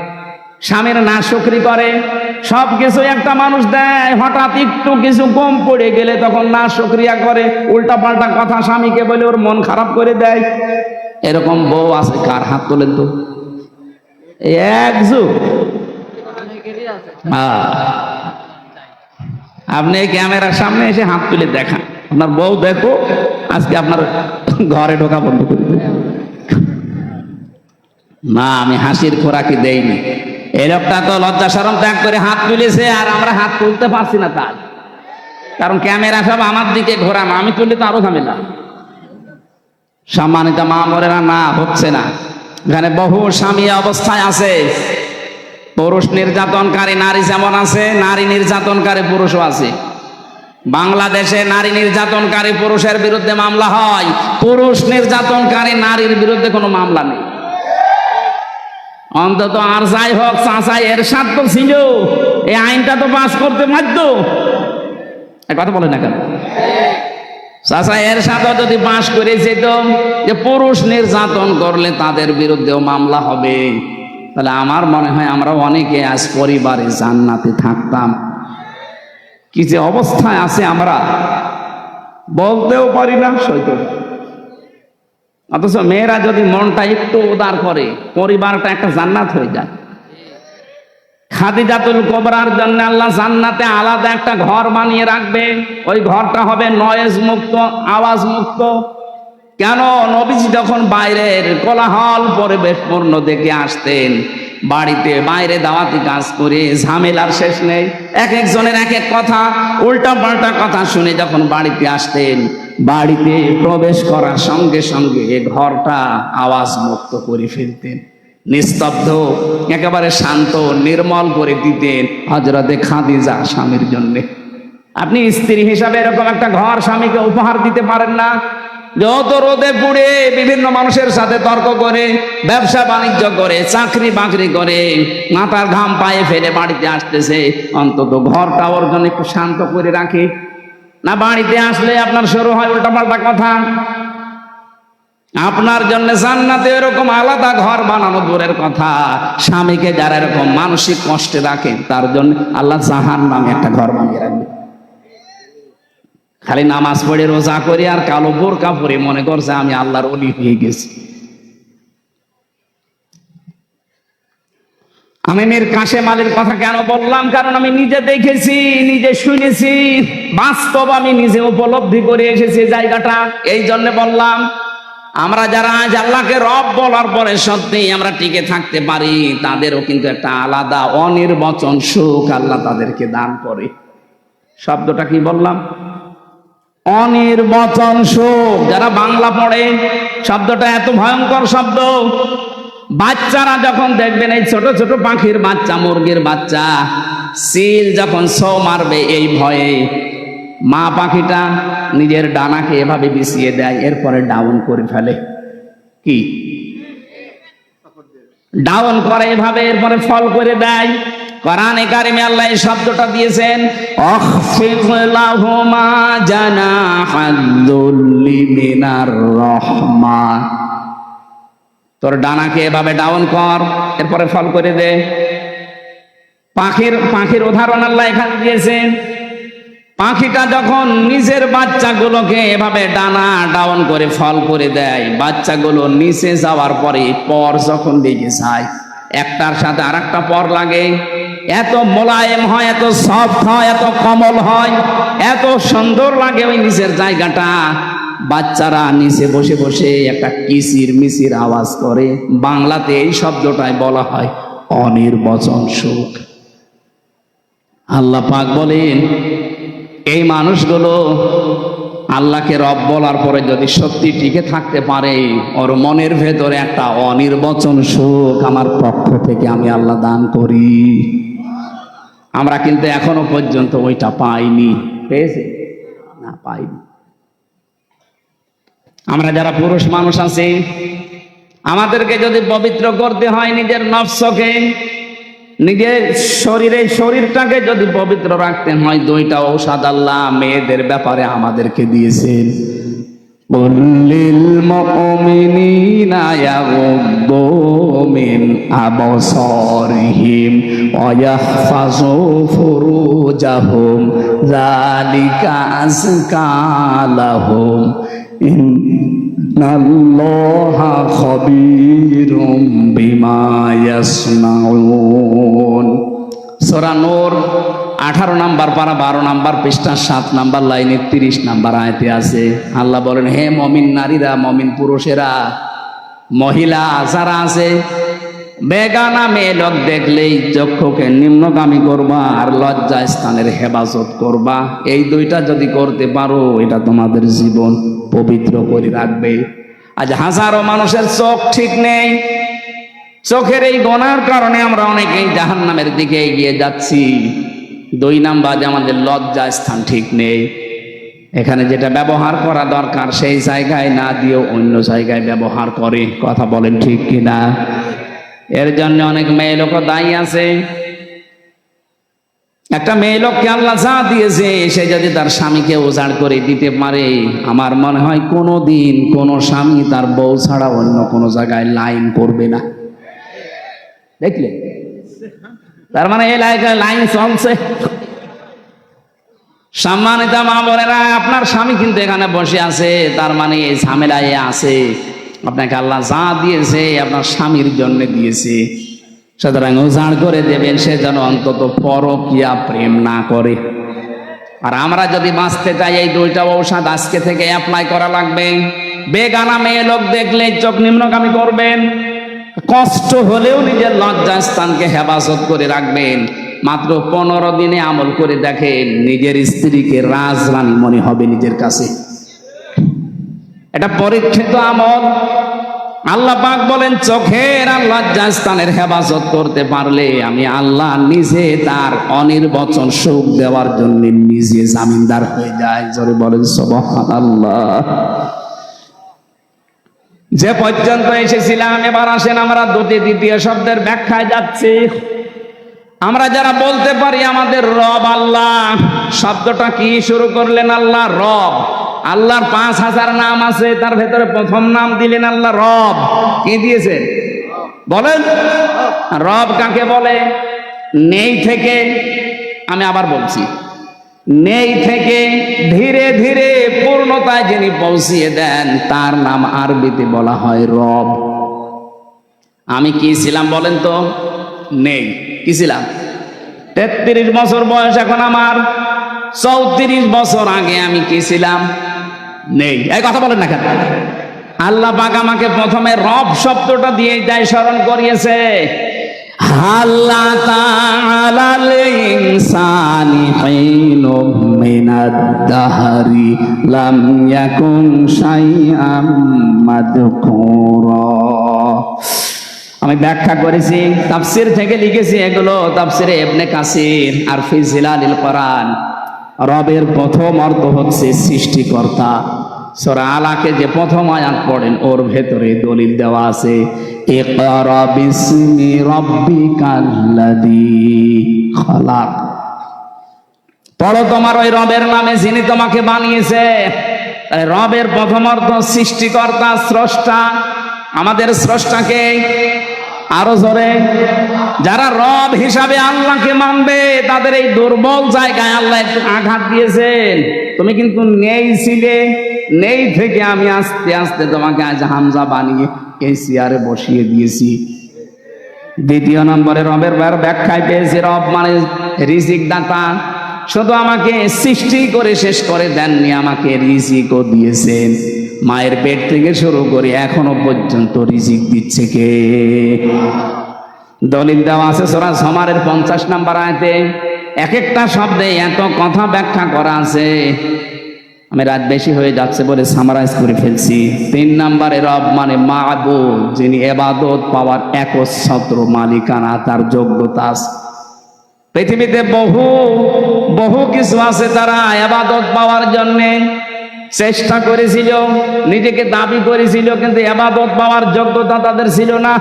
স্বামীর নাশকরি করে। সব কিছু একটা মানুষ দেয়, হঠাৎ একটু কিছু কম পড়ে গেলে তখন নাশকরিয়া করে, উল্টা পাল্টা কথা স্বামীকে বলে ওর মন খারাপ করে দেয়। এরকম বউ আছে কার? হাত তোলেন তো। একজু আপনি ক্যামেরার সামনে এসে হাত তুলে দেখান, আপনার বউ দেখো আজকে আপনার ঘরে ঢোকা বন্ধ করে দেবে। না, আমি হাসির খোরাকি দেইনি। এই লোকটা তো লজ্জা শরম ত্যাগ করে হাত তুলেছে, আর আমরা হাত তুলতে পারছি না তার কারণ ক্যামেরা সব আমার দিকে ঘোরানো, আমি তুললে তো আরো ঝামেলা। সম্মানিত মা বোনেরা, না হচ্ছে না। এখানে বহু স্বামী অবস্থায় আছে। পুরুষ নির্যাতনকারী নারী যেমন আছে, নারী নির্যাতনকারী পুরুষও আছে। বাংলাদেশে নারী নির্যাতনকারী পুরুষের বিরুদ্ধে মামলা হয়, পুরুষ নির্যাতনকারী নারীর বিরুদ্ধে কোনো মামলা নেই। অন্তত আর যাই হোক, চাচা এরশাদ তো ছিল, এই আইনটা তো পাস করতে পারত। কথা বলে না কেন? চাচা এরশাদ যদি পাস করে যেত যে পুরুষ নির্যাতন করলে তাদের বিরুদ্ধেও মামলা হবে, তাহলে আমার মনে হয় আমরা অনেকে আজ পরিবারে জান্নাতে থাকতাম। কি যে অবস্থায় আছে আমরা বলতেও পারি না, সইতে। অথচ মেয়েরা যদি মনটা একটু উদার করে, পরিবারটা একটা জান্নাত হয়ে যায়। খাদিজাতুল কুবরার জন্য আল্লাহ জান্নাতে আলাদা একটা ঘর বানিয়ে রাখবে। ওই ঘরটা হবে নয়েজ মুক্ত, আওয়াজ মুক্ত। কেন? নবীজি যখন বাইরের কোলাহল পরিবেশপূর্ণ দেখে আসতেন, বাড়িতে বাইরে দাওয়াতি কাজ করে ঝামেলার শেষ নেই, এক একজনের এক এক কথা, উল্টা পাল্টা কথা শুনে যখন বাড়িতে আসতেন, বাড়িতে প্রবেশ করার সঙ্গে সঙ্গে ঘরটা আওয়াজ মুক্ত করে ফেলতেন, নিস্তব্ধ, একেবারে শান্ত, নির্মল করে দিতেন হযরতে খাদিজা স্বামীর জন্য। আপনি স্ত্রী হিসাবে এরকম একটা ঘর স্বামীকে উপহার দিতে পারেন না? যত রোদে পুড়ে বিভিন্ন মানুষের সাথে তর্ক করে, ব্যবসা বাণিজ্য করে, চাকরি বাকরি করে, মাথার ঘাম পায়ে ফেলে বাড়িতে আসতেছে, অন্তত ঘরটা ওর জন্য একটু শান্ত করে রাখে না? বাড়িতে আসলে আপনার শুরু হয় উল্টাপাল্টা কথা। আপনার জন্য জান্নাতে এরকম আলাদা ঘর বানানো দূরের কথা, স্বামীকে যারা এরকম মানসিক কষ্টে রাখেন তার জন্য আল্লাহ জাহান্নামে একটা ঘর বানিয়ে রাখবে। খালি নামাজ পড়ে রোজা করে আর কালো বোরকা পরে মনে করছে আমি আল্লাহর ওলি হয়ে গেছি। আমি মীর কাশেম আলীর কথা কেন বললাম? কারণ আমি নিজে দেখেছি, নিজে শুনেছি, বাস্তব আমি নিজে উপলব্ধি করে এসেছি জায়গাটা। এই জন্য বললাম, আমরা যারা আজ আল্লাহকে রব বলার পরে সত্যি আমরা টিকে থাকতে পারি, তাদেরও কিন্তু একটা আলাদা অনির্বচন সুখ আল্লাহ তাদেরকে দান করে। শব্দটা কি বললাম? অনির্বচন সুখ। যারা বাংলা পড়ে, শব্দটা এত ভয়ঙ্কর শব্দ। বাচ্চারা যখন দেখবেন এই ছোট ছোট পাখির বাচ্চা, মুরগির বাচ্চা, সিল যখন ছো মারবে এই ভয়ে মা পাখিটা নিজের ডানাকে এভাবে বিছিয়ে দেয়, এরপরে ডাউন করে ফেলে। কি ডাউন করে এভাবে, এরপরে ফল করে দেয়। কোরআনে কারিমে আল্লাহ এই শব্দটা দিয়েছেন, আখফিদ লাহুমা জানাহাদ-দুল্লি মিনার রাহমা। তোর ডানাকে এভাবে ডাউন কর, এরপরে ফল করে দে। পাখির উদাহরণ আল্লাহ এখানে দিয়েছেন। পাখিটা যখন নিজের বাচ্চাগুলোকে এভাবে ডানা ডাউন করে ফল করে দেয়, বাচ্চাগুলো নিচে যাওয়ার পরে পর যখন লেগে যায়, একটার সাথে আর একটা পর লাগে, এত মোলায়েম হয়, এত সফট হয়, এত কোমল হয়, এত সুন্দর লাগে ওই নিচের জায়গাটা। বাচ্চারা নিচে বসে বসে একটা কিচির মিচির আওয়াজ করে। বাংলাতে এই শব্দটাই বলা হয় অনির্বচন সুখ। আল্লাহ পাক বলেন, এই মানুষগুলো আল্লাহকে রব বলার পরে যদি সত্যি টিকে থাকতে পারে, ওর মনের ভেতরে একটা অনির্বচন সুখ আমার পক্ষ থেকে আমি আল্লাহ দান করি। আমরা কিন্তু এখনো পর্যন্ত ওইটা পাইনি। পেয়েছি না? পাইনি। আমরা যারা পুরুষ মানুষ আছি, আমাদেরকে যদি পবিত্র করতে হয় নিজের নফসকে, নিজের শরীরটাকে যদি পবিত্র রাখতে হয়, দুইটা ঔষধ আল্লাহ মেয়েদের ব্যাপারে আমাদেরকে দিয়েছেন। কুল্লিল মুমিনিনা ইয়াগুদ্দু মিন আবসারিহিম ওয়া ইয়াহফাযু ফুরুজাহুম যালিকা আযকা লাহুম ইন্নাল্লাহা খাবীরুম বিমা ইয়াসনাউন। সূরা নূর 18 নম্বর পারা 12 নম্বর পৃষ্ঠা 7 নম্বর লাইনে 30 নম্বর আয়াতে আছে। আল্লাহ বলেন, হে মুমিন নারীরা, মুমিন পুরুষেরা, মহিলা যারা আছে, বেগানা মেয়ে লোক দেখলেই চক্ষুকে নিম্নগামী করবা আর লজ্জা স্থানের হেফাজত করবা। এই দুইটা যদি করতে পারো, এটা তোমাদের জীবন পবিত্র করে রাখবে। আজ হাজারো মানুষের চোখ ঠিক নেই। চোখের এই গোনার কারণে আমরা অনেকেই জাহান্নামের দিকে এগিয়ে যাচ্ছি। দুই নাম্বার যে আমাদের লজ্জা স্থান ঠিক নেই। এখানে যেটা ব্যবহার করা দরকার সেই জায়গায় না দিয়েও অন্য জায়গায় ব্যবহার করে। কথা বলেন ঠিক কিনা? এর জন্য অনেক মেয়ে লোক দায়ী আছে। একটা মেয়ে লোককে আল্লাহ যা দিয়েছে সে যদি তার স্বামীকে উজাড় করে দিতে পারে, আমার মনে হয় কোনোদিন কোনো স্বামী তার বউ ছাড়া অন্য কোনো জায়গায় লাইন করবে না। দেখলে, তার মানে এই লাইন চলছে। সম্মানিত মা বোনেরা, আপনার স্বামী কিন্তু এখানে বসে আছে, তার মানে এই ঝামেলায় আছে। আপনাকে আল্লাহ যা দিয়েছে আপনার স্বামীর জন্য দিয়েছে, সুতরাং উজাড় করে দেবেন সে যেন অন্তত পরকীয়া প্রেম না করে। আর আমরা যদি বাঁচতে চাই এই দুইটা ঔষধ আজকে থেকে অ্যাপ্লাই করা লাগবে। বেগানা মেয়ে লোক দেখলে চোখ নিম্নগামী করবেন, কষ্ট হলেও নিজের লজ্জা স্থানকে হেফাজত করে রাখবেন। মাত্র 15 দিনে আমল করে দেখেন, নিজের স্ত্রীকে রাজরানী মনে হবে নিজের কাছে। এটা পরীক্ষিত আমল। আল্লাহ পাক বলেন, চোখের আর লজ্জা স্থানের হেফাজত করতে পারলে আমি আল্লাহ নিজে তার অনির্বচন সুখ দেওয়ার জন্য নিজে জামিনদার হয়ে যায়। জোরে বলেন সুবহানাল্লাহ। যে পর্যন্ত এসেছিলাম, এবার আসেন আমরা দুটি দ্বিতীয় শব্দের ব্যাখ্যায় যাচ্ছি। আমরা যারা বলতে পারি আমাদের রব আল্লাহ, শব্দটা কি শুরু করলেন? আল্লাহ রব। আল্লাহর 5000 নাম আছে, তার ভেতরে প্রথম নাম দিলেন আল্লাহ রব। কি দিয়েছেন বলেন? রব কাকে বলে? নেই থেকে, আমি আবার বলছি, নেই থেকে ধীরে ধীরে পূর্ণতায় যিনি পৌঁছিয়ে দেন তার নাম আরবিতে বলা হয় রব। আমি কি ছিলাম বলেন তো? নেই। কি ছিলাম? 33 বছর বয়স, এখন আমার 34 বছর আগে আমি কি ছিলাম? নেই। এই কথা বলেন না কেন? আল্লাহ পাক আমাকে প্রথমে রব শব্দটা দিয়ে যায় স্মরণ করিয়েছে। আল্লাহ তাআলাল ইনসানি হিনুম মিনাদ দাহরি লাম ইয়াকুন শাইআম মাযকুরা। আমি ব্যাখ্যা করেছি, তাফসীর থেকে লিখেছি এগুলো, তাফসীরে ইবনে কাসির আর ফি জিলালিল কোরআন। রবের প্রথম অর্থ হচ্ছে সৃষ্টিকর্তা। সূরা আলাকে যে প্রথম আয়াত পড়েন ওর ভেতরে দলিল দেওয়া আছে, ইকরা বিসমি রাব্বিকাল্লাযী খালাক। পড়ো তোমার ওই রবের নামে যিনি তোমাকে বানিয়েছে। রবের প্রথম অর্থ সৃষ্টিকর্তা, স্রষ্টা। আমাদের স্রষ্টাকে আরো জোরে, যারা রব হিসাবে আল্লাহকে মানবে তাদের এই দুর্বল জায়গায় আল্লাহ একটু আঘাত দিয়েছেন। তুমি কিন্তু নেই ছিলে, নেই থেকে আমি আস্তে আস্তে তোমাকে আজ হামজা বানিয়ে এই চেয়ারে বসিয়ে দিয়েছি। দ্বিতীয় নম্বরে রবের ব্যাখ্যায় পেয়েছি, রব মানে রিজিক দাতা। শুধু আমাকে সৃষ্টি করে শেষ করে দেননি, আমাকে রিজিকও দিয়েছেন। মায়ের পেট থেকে শুরু করে এখনো পর্যন্ত রিজিক দিচ্ছে কে? দলিল দেওয়া আছে সূরা জুমারের 50 নম্বর আয়াতে। এক একটা শব্দে এত কথা ব্যাখ্যা করা আছে, আমি রাত বেশি হয়ে যাচ্ছে বলে সামারাইজ করে ফেলছি। 3 নম্বরে রব মানে মাবুদ, যিনি ইবাদত পাওয়ার একচ্ছত্র মালিকানা, তার যোগ্যতা আছে। পৃথিবীতে বহু কিছু আছে, তারা ইবাদত পাওয়ার জন্য চেষ্টা করেছিল, নিজেকে দাবি করেছিল, কিন্তু ইবাদত পাওয়ার যোগ্যতা তাদের ছিল না।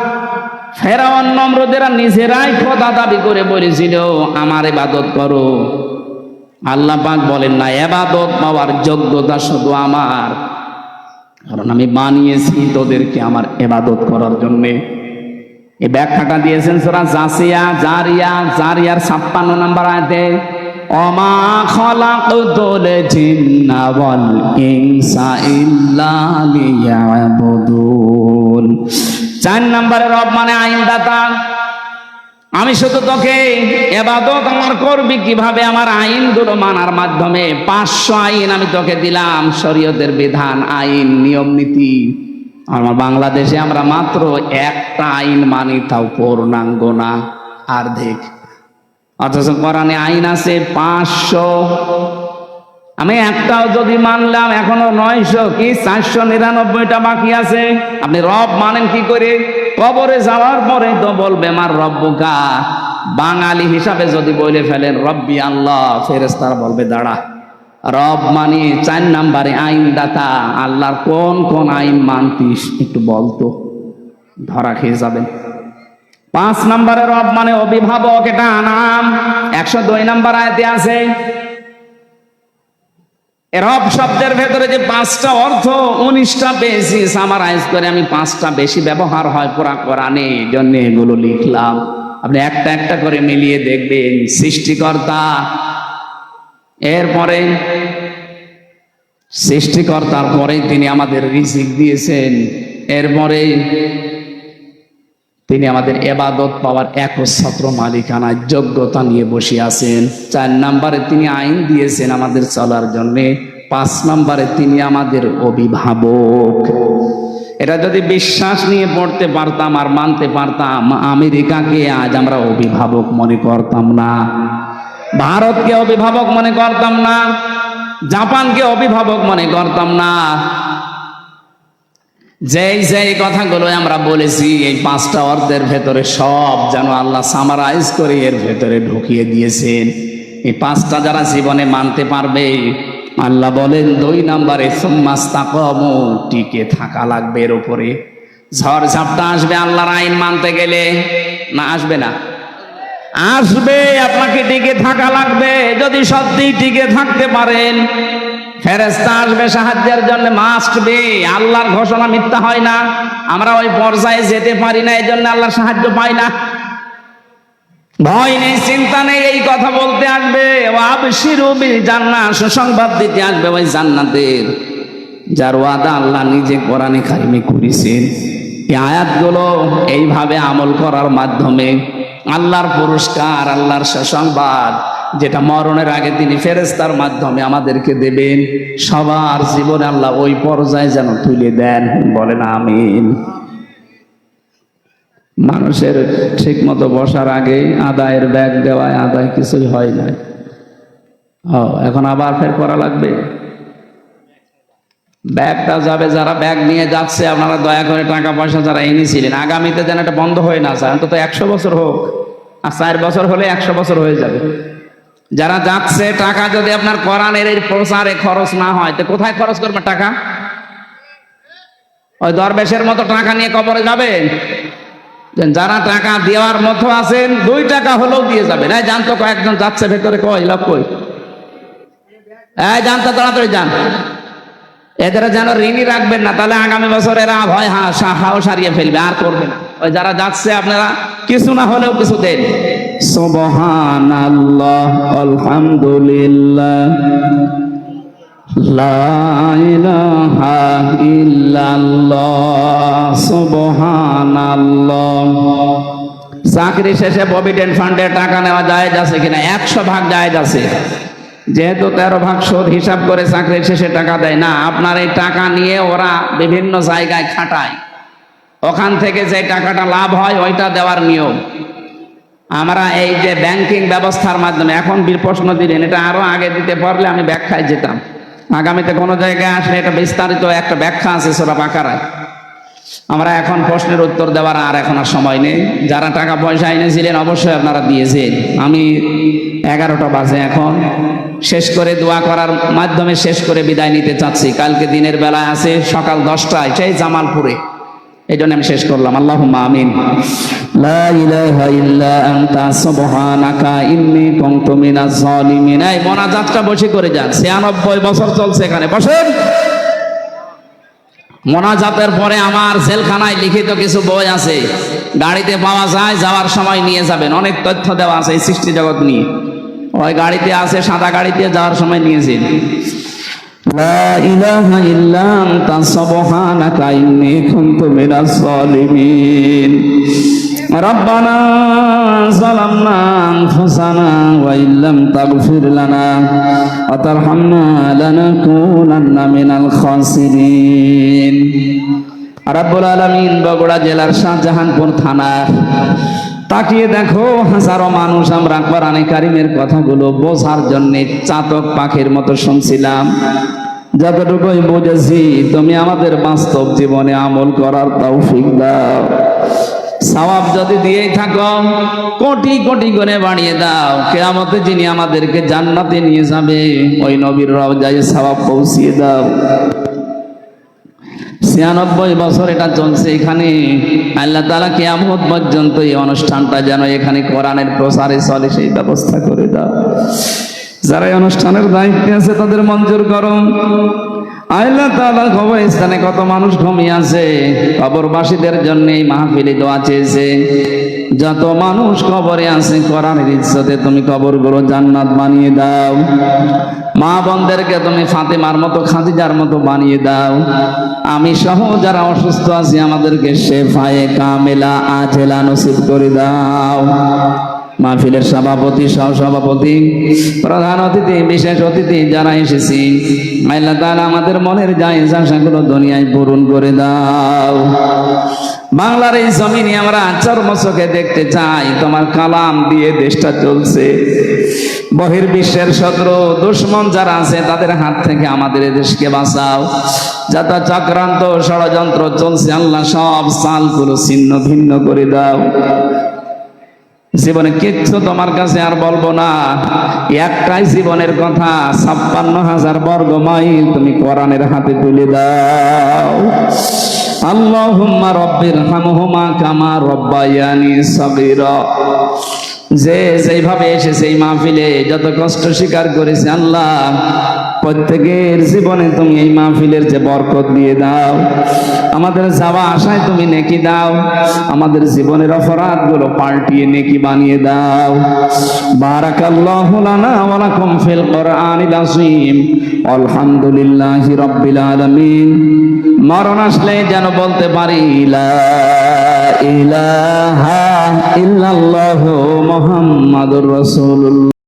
ফেরাউন নমরুদেরা নিজেরাই খোদা দাবি করে বলেছিল আমার ইবাদত করো। আল্লাহ পাক বলেন না, ইবাদত পাওয়ার যোগ্যতা শুধু আমার, কারণ আমি বানিয়েছি তোদেরকে আমার ইবাদত করার জন্য। এই ব্যাখ্যাটা দিয়েছেন সূরা জারিয়ার 56 নম্বর আয়াতে, ওমা খালাকতুল জিন্না ওয়াল ইনসা ইল্লা লিয়াবুদুন। 4 নম্বরে রব মানে আইনদাতা। আমি শুধু তোকে ইবাদত আমার করবি কিভাবে? আমার আইনগুলো মানার মাধ্যমে। 500 আইন আমি তোকে দিলাম, শরীয়তের বিধান, আইন, নিয়ম নীতি। আমার বাংলাদেশে আমরা মাত্র একটা আইন মানি, তাও পূর্ণাঙ্গ না, অর্ধেক। অথচ কোরআনে আইন আছে 500। আমি একটাও যদি মানলাম এখনো 900 কি 499টা বাকি আছে। আপনি রব মানেন কি করে? কবরে যাওয়ার পরে তো বলবে আমার রব্বুকা, বাঙালি হিসাবে যদি বলে ফেলেন রব্বি আল্লাহ, ফেরেশতারা বলবে দাঁড়া, রব মানে 4 নম্বরে আইনদাতা, আল্লাহর কোন কোন আইন মানতিস একটু বলতো, ধরা খেয়ে যাবেন। 5 নম্বরে রব মানে অভিভাবক, এটা নাম 102 নম্বর আয়াতে আছে। রব শব্দের ভেতরে যে 5টা অর্থ 19টা পেয়েছি, সামারাইজ করে আমি 5টা বেশি ব্যবহার হয় পুরা কোরআনে, এই জন্য এগুলো লিখলাম। আপনি একটা একটা করে মিলিয়ে দেখবেন। সৃষ্টিকর্তা, এরপরে সৃষ্টিকর্তার পরে তিনি আমাদের রিজিক দিয়েছেন, এরপরে তিনি আমাদের ইবাদত পাওয়ার একচ্ছত্র মালিকানা যোগ্যতা নিয়ে বসে আছেন। 4 নম্বরে তিনি আইন দিয়েছেন আমাদের চলার জন্য। 5 নম্বরে তিনি আমাদের অভিভাবক। এটা যদি বিশ্বাস নিয়ে পড়তে পারতাম আর মানতে পারতাম, আমেরিকাকে আজ আমরা অভিভাবক মনে করতাম না, ভারতকে অভিভাবক মনে করতাম না, জাপানকে অভিভাবক মনে করতাম না। যেই কথাগুলো আমরা বলেছি এই 5টা অর্থের ভেতরে সব যেন আল্লাহ সামারাইজ করে এর ভেতরে ঢুকিয়ে দিয়েছেন। এই 5টা যারা জীবনে মানতে পারবে, আল্লাহ বলেন 2 নম্বরে সুম্মাস্তাকামু, টিকে থাকা লাগবে এর উপরে। ঝড় ঝাপটা আসবে আল্লাহর আইন মানতে গেলে, না আসবে না? আসবে, আপনাকে টিকে থাকা লাগবে। যদি সত্যি টিকে থাকতে পারেন, ফেরেশতা আসবে সাহায্যের জন্য, মাস্ট বি। আল্লাহর ঘোষণা মিথ্যা হয় না। আমরা ওই পর্যায়ে যেতে পারি না, এই জন্য আল্লাহর সাহায্য পাই না। ভয় নেই, চিন্তা নেই, এই কথা বলতে আসবে। ওয়াবশিরু বিল জান্নাহ, সুসংবাদ দিতে আসবে ওই জান্নাতের, যার ওয়াদা আল্লাহ নিজে কোরআনে কারিমে করেছেন। এই আয়াতগুলো এইভাবে আমল করার মাধ্যমে আল্লাহর পুরস্কার, আল্লাহর সুসংবাদ, যেটা মরণের আগে তিনি ফেরেশতার মাধ্যমে আমাদেরকে দেবেন, সবার জীবনে আল্লাহ ওই পর্যায়ে যেন তুলে দেন। বলেন আমিন। মানুষের ঠিক মতো বসার আগে আদায়ের ব্যাগ দেওয়ায় আদায় কিছুই হয় না। এখন আবার ফের করা লাগবে। ব্যাগটা যাবে, যারা ব্যাগ নিয়ে যাচ্ছে আপনারা দয়া করে টাকা পয়সা যারা এনেছিলেন, আগামীতে যেন এটা বন্ধ হয়ে না যায়। অন্তত 100 বছর হোক, আর 4 বছর হলে 100 বছর হয়ে যাবে। যারা যাচ্ছে, টাকা যদি আপনার কোরআনের এই প্রচারে খরচ না হয়, তো কোথায় খরচ করবে টাকা? ওই দরবেশের মতো টাকা নিয়ে কবরে যাবেন? যারা টাকা দেওয়ার মতো আছেন 2 টাকা হলেও দিয়ে যাবেন। এই জানতো কয়েকজন যাচ্ছে ভেতরে, কই লোক কই? এই জানতো, তাড়াতাড়ি যান। এদের যেন ঋণই রাখবেন না, তাহলে আগামী বছর এরা ভয় হাও সারিয়ে ফেলবে, আর করবে না। ওই যারা যাচ্ছে আপনারা কিছু না হলেও কিছু দেন। সুবহানাল্লাহ, আলহামদুলিল্লাহ, লা ইলাহা ইল্লাল্লাহ, সুবহানাল্লাহ। চাকরি শেষে প্রভিডেন্ট ফান্ডে টাকা নেওয়া জায়েজ আছে কিনা? 100 ভাগ জায়েজ আছে। যেহেতু 13 ভাগ সুদ হিসাব করে চাকরির শেষে টাকা দেয় না, আপনার এই টাকা নিয়ে ওরা বিভিন্ন জায়গায় খাটায়, ওখান থেকে যে টাকাটা লাভ হয় ওইটা দেওয়ার নিয়ম। আমরা এই যে ব্যাংকিং ব্যবস্থার মাধ্যমে, এখন প্রশ্ন দিলেন, এটা আরো আগে দিতে পারলে আমি ব্যাখ্যায় যেতাম। আগামীতে কোনো জায়গায় আসলে এটা বিস্তারিত একটা ব্যাখ্যা আছে সূরা বাকারায়। আমরা এখন প্রশ্নের উত্তর দেওয়ার আর এখন আর সময় নেই। যারা টাকা পয়সা এনেছিলেন অবশ্যই আপনারা দিয়েছেন। আমি 11টা বাজে, এখন শেষ করে দোয়া করার মাধ্যমে শেষ করে বিদায় নিতে চাচ্ছি। কালকে দিনের বেলায় আছে সকাল 10টায়, সেই জামালপুরে, এই জন্য আমি শেষ করলাম। আল্লাহুম্মা আমিন। লা ইলাহা ইল্লা আনতা সুবহানাকা ইন্নী কুনতু মিনাজ জালিমিন। এই মোনাজাতটা বসে করে যান, 96 বছর চলছে এখানে, বসেন। মোনাজাতের পরে আমার জেলখানায় লিখিত কিছু বই আছে, গাড়িতে পাওয়া যায়, যাওয়ার সময় নিয়ে যাবেন। অনেক তথ্য দেওয়া আছে এই সৃষ্টি জগৎ নিয়ে, ওই গাড়িতে আছে, সাদা গাড়িতে, যাওয়ার সময় নিয়েছেন। লা ইলাহা ইল্লা আনতা সুবহানাকা ইন্নী কুনতু মিনাজ জালিমিন। রব্বানা যালামনা আনফুসানা ওয়া ইল্লাম তাগফির লানা ওয়া তারহামনা লানাকুনান্না মিনাল খাসিরিন। রব্বুল আলামিন বগুড়া জেলার শাহজাহানপুর থানার, তাকিয়ে দেখো হাজারো মানুষ আমরা কোরআনে কারিমের কথাগুলো বোঝার জন্য চাতক পাখির মতো শুনছিলাম। যতটুকুই বুঝেছি তুমি আমাদের বাস্তব জীবনে আমল করার তৌফিক দাও। সওয়াব যদি দিয়েই থাকো, কোটি কোটি করে বাড়িয়ে দাও, কিয়ামতে যিনি আমাদেরকে জান্নাতে নিয়ে যাবে ওই নবীর রওজায় সওয়াব পৌঁছিয়ে দাও। 96 বছর এটা চলছে এখানে। আল্লাহ তাআলা কিয়ামত পর্যন্ত এই অনুষ্ঠানটা যেন এখানে কোরআনের প্রচারে চলে সেই ব্যবস্থা করে দাও। যারা এই অনুষ্ঠানের দায়িত্বে আছে তাদের মঞ্জুর করো। আল্লাহ তাআলা কবরস্থানে কত মানুষ ঘুমিয়ে আছে, কবরবাসীদের জন্য এই মাহফিলে দোয়া চেয়েছে। যত মানুষ কবরে আছে কোরআনের ইজ্জতে তুমি কবরগুলো জান্নাত বানিয়ে দাও। মা বোনদেরকে তুমি ফাতেমার মতো খাদিজার মতো বানিয়ে দাও। আমি সহ যারা অসুস্থ আছি আমাদেরকে শেফায়ে কামেলা আজেলা নসিব করে দাও। মাহফিলের সভাপতি, সহসভাপতি, প্রধান অতিথি, বিশেষ অতিথি যারা এসেছি, আল্লাহ তাআলা আমাদের মনের জায়েজ আশাগুলো দুনিয়ায় পূরণ করে দাও। বাংলার এই জমিনে আমরা চর্মচোখে দেখতে চাই তোমার কালাম দিয়ে দেশটা চলছে। বহির্বিশ্বের শত্রু দুশ্মন যারা আছে তাদের হাত থেকে আমাদের এই দেশকে বাঁচাও। যত চক্রান্ত ষড়যন্ত্র চলছে আল্লাহ সব চালগুলো ছিন্ন ভিন্ন করে দাও। জীবনে কিচ্ছু তোমার কাছে আর বলবো না, একটাই জীবনের কথা, 56,000 বর্গ মাইল তুমি কোরআনের হাতে তুলে দাও। আল্লাহুম্মা রাব্বিরহামহুমা কামা রাব্বায়ানি সগীরা। যে যেইভাবে এসেছে এই মাহফিলে যত কষ্ট স্বীকার করেছে আল্লাহ, প্রত্যেকের জীবনে তুমি এই মাহফিলের যে বরকত দিয়ে দাও। আমাদের যাওয়া আশায় তুমি নেকি দাও, আমাদের জীবনের অপরাধগুলো পাল্টিয়ে নেকি বানিয়ে দাও। বারাকাল্লাহু লানা ওয়া লাকুম ফিল কোরআনিল আযীম। আলহামদুলিল্লাহি রাব্বিল আলামিন। মরণ আসলে যেন বলতে পারি লা ইলাহা ইল্লাল্লাহু মুহাম্মাদুর রাসূলুল্লাহ।